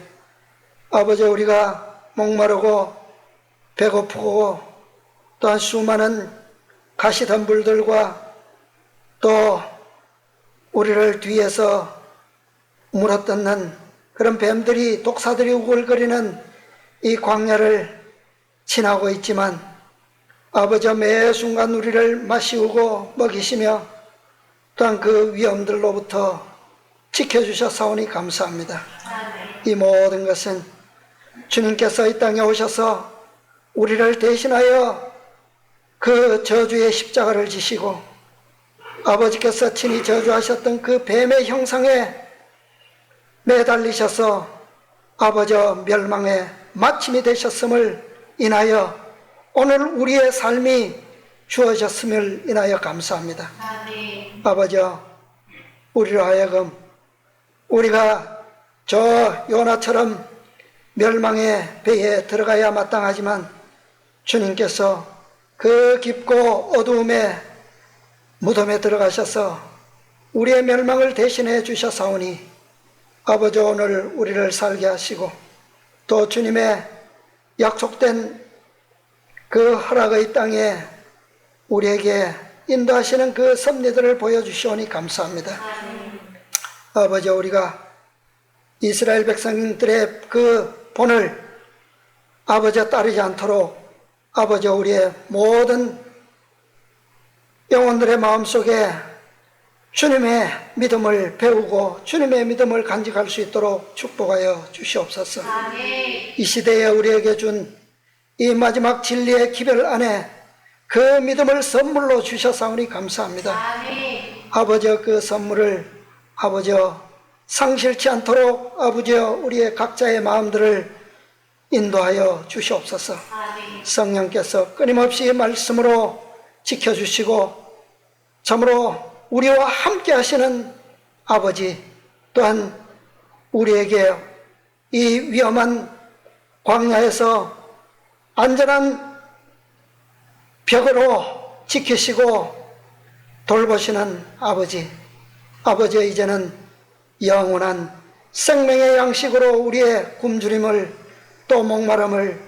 아버지, 우리가 목마르고 배고프고 또한 수많은 가시덤불들과 또 우리를 뒤에서 물어뜯는 그런 뱀들이, 독사들이 우글거리는 이 광야를 지나고 있지만 아버지, 매 순간 우리를 마시우고 먹이시며 또한 그 위험들로부터 지켜주셔사오니 감사합니다. 이 모든 것은 주님께서 이 땅에 오셔서 우리를 대신하여 그 저주의 십자가를 지시고 아버지께서 친히 저주하셨던 그 뱀의 형상에 매달리셔서 아버지 멸망의 마침이 되셨음을 인하여 오늘 우리의 삶이 주어졌음을 인하여 감사합니다. 아버지, 우리로 하여금 우리가 저 요나처럼 멸망의 배에 들어가야 마땅하지만 주님께서 그 깊고 어두움의 무덤에 들어가셔서 우리의 멸망을 대신해 주셔사오니 아버지, 오늘 우리를 살게 하시고 또 주님의 약속된 그 허락의 땅에 우리에게 인도하시는 그 섭리들을 보여주시오니 감사합니다. 아버지, 우리가 이스라엘 백성들의 그 본을 아버지 따르지 않도록 아버지, 우리의 모든 영혼들의 마음속에 주님의 믿음을 배우고 주님의 믿음을 간직할 수 있도록 축복하여 주시옵소서. 이 시대에 우리에게 준 이 마지막 진리의 기별 안에 그 믿음을 선물로 주셔사오니 감사합니다. 아버지, 그 선물을 아버지 상실치 않도록 아버지 우리의 각자의 마음들을 인도하여 주시옵소서. 성령께서 끊임없이 말씀으로 지켜주시고 참으로 우리와 함께 하시는 아버지, 또한 우리에게 이 위험한 광야에서 안전한 벽으로 지키시고 돌보시는 아버지, 아버지, 이제는 영원한 생명의 양식으로 우리의 굶주림을 또 목마름을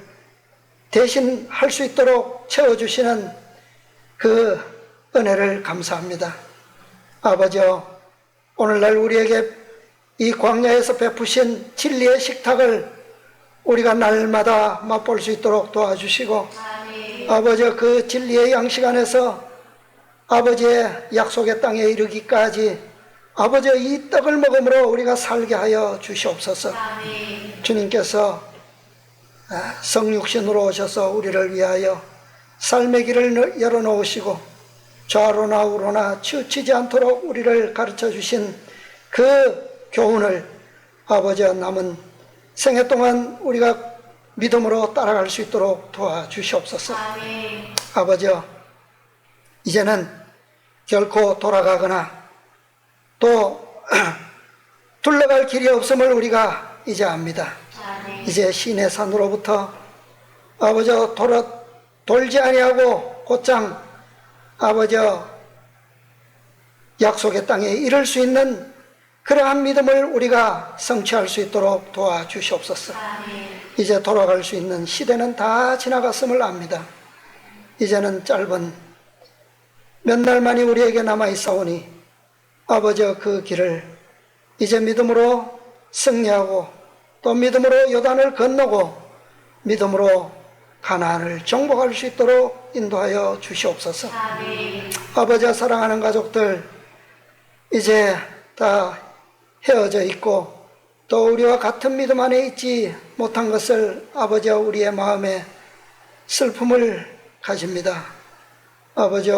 대신할 수 있도록 채워주시는 그 은혜를 감사합니다. 아버지, 오늘날 우리에게 이 광야에서 베푸신 진리의 식탁을 우리가 날마다 맛볼 수 있도록 도와주시고 아멘. 아버지 그 진리의 양식 안에서 아버지의 약속의 땅에 이르기까지 아버지 이 떡을 먹음으로 우리가 살게 하여 주시옵소서. 아멘. 주님께서 성육신으로 오셔서 우리를 위하여 삶의 길을 열어놓으시고 좌로나 우로나 치우치지 않도록 우리를 가르쳐 주신 그 교훈을 아버지 남은 생애 동안 우리가 믿음으로 따라갈 수 있도록 도와주시옵소서. 아멘. 아버지 이제는 결코 돌아가거나 또 둘러갈 길이 없음을 우리가 이제 압니다. 아멘. 이제 시내 산으로부터 아버지 돌지 아니하고 곧장 아버지 약속의 땅에 이를 수 있는 그러한 믿음을 우리가 성취할 수 있도록 도와주시옵소서. 아멘. 이제 돌아갈 수 있는 시대는 다 지나갔음을 압니다. 이제는 짧은 몇 날만이 우리에게 남아 있사오니 아버지 그 길을 이제 믿음으로 승리하고 또 믿음으로 요단을 건너고 믿음으로 가나안을 정복할 수 있도록 인도하여 주시옵소서. 아멘. 아버지 사랑하는 가족들 이제 다 헤어져 있고 또 우리와 같은 믿음 안에 있지 못한 것을 아버지 우리의 마음에 슬픔을 가집니다. 아버지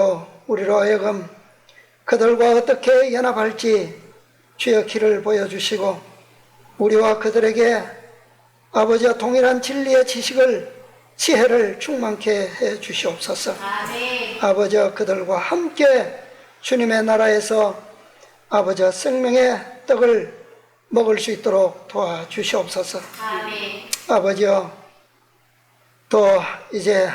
우리로 하여금 그들과 어떻게 연합할지 주의 길을 보여주시고 우리와 그들에게 아버지와 동일한 진리의 지식을 지혜를 충만케 해 주시옵소서. 아멘. 아버지 그들과 함께 주님의 나라에서 아버지 생명의 떡을 먹을 수 있도록 도와주시옵소서. 아멘. 아버지여 또 이제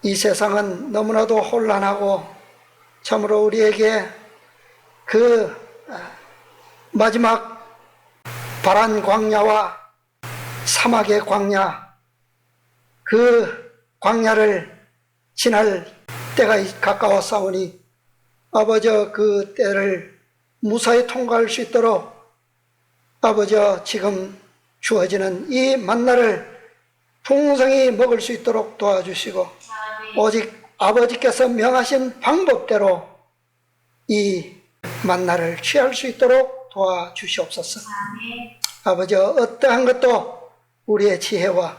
이 세상은 너무나도 혼란하고 참으로 우리에게 그 마지막 바란 광야와 사막의 광야 그 광야를 지날 때가 가까웠사오니 아버지 그 때를 무사히 통과할 수 있도록 아버지 지금 주어지는 이 만나를 풍성히 먹을 수 있도록 도와주시고 아멘. 오직 아버지께서 명하신 방법대로 이 만나를 취할 수 있도록 도와주시옵소서. 아멘. 아버지 어떠한 것도 우리의 지혜와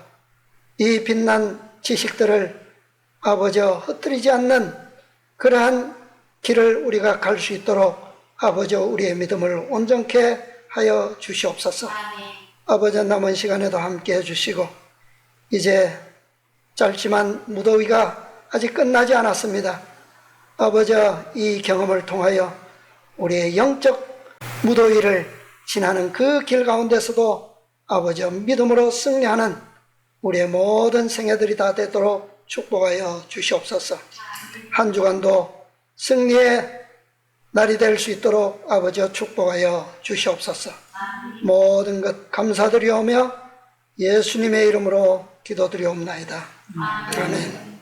이 빛난 지식들을 아버지 흩뜨리지 않는 그러한 길을 우리가 갈 수 있도록 아버지 우리의 믿음을 온전케 하여 주시옵소서. 아멘. 아버지 남은 시간에도 함께 해주시고 이제 짧지만 무더위가 아직 끝나지 않았습니다. 아버지 이 경험을 통하여 우리의 영적 무더위를 지나는 그 길 가운데서도 아버지 믿음으로 승리하는 우리의 모든 생애들이 다 되도록 축복하여 주시옵소서. 한 주간도 승리의 날이 될 수 있도록 아버지 축복하여 주시옵소서. 모든 것 감사드리오며 예수님의 이름으로 기도드리옵나이다. 아멘.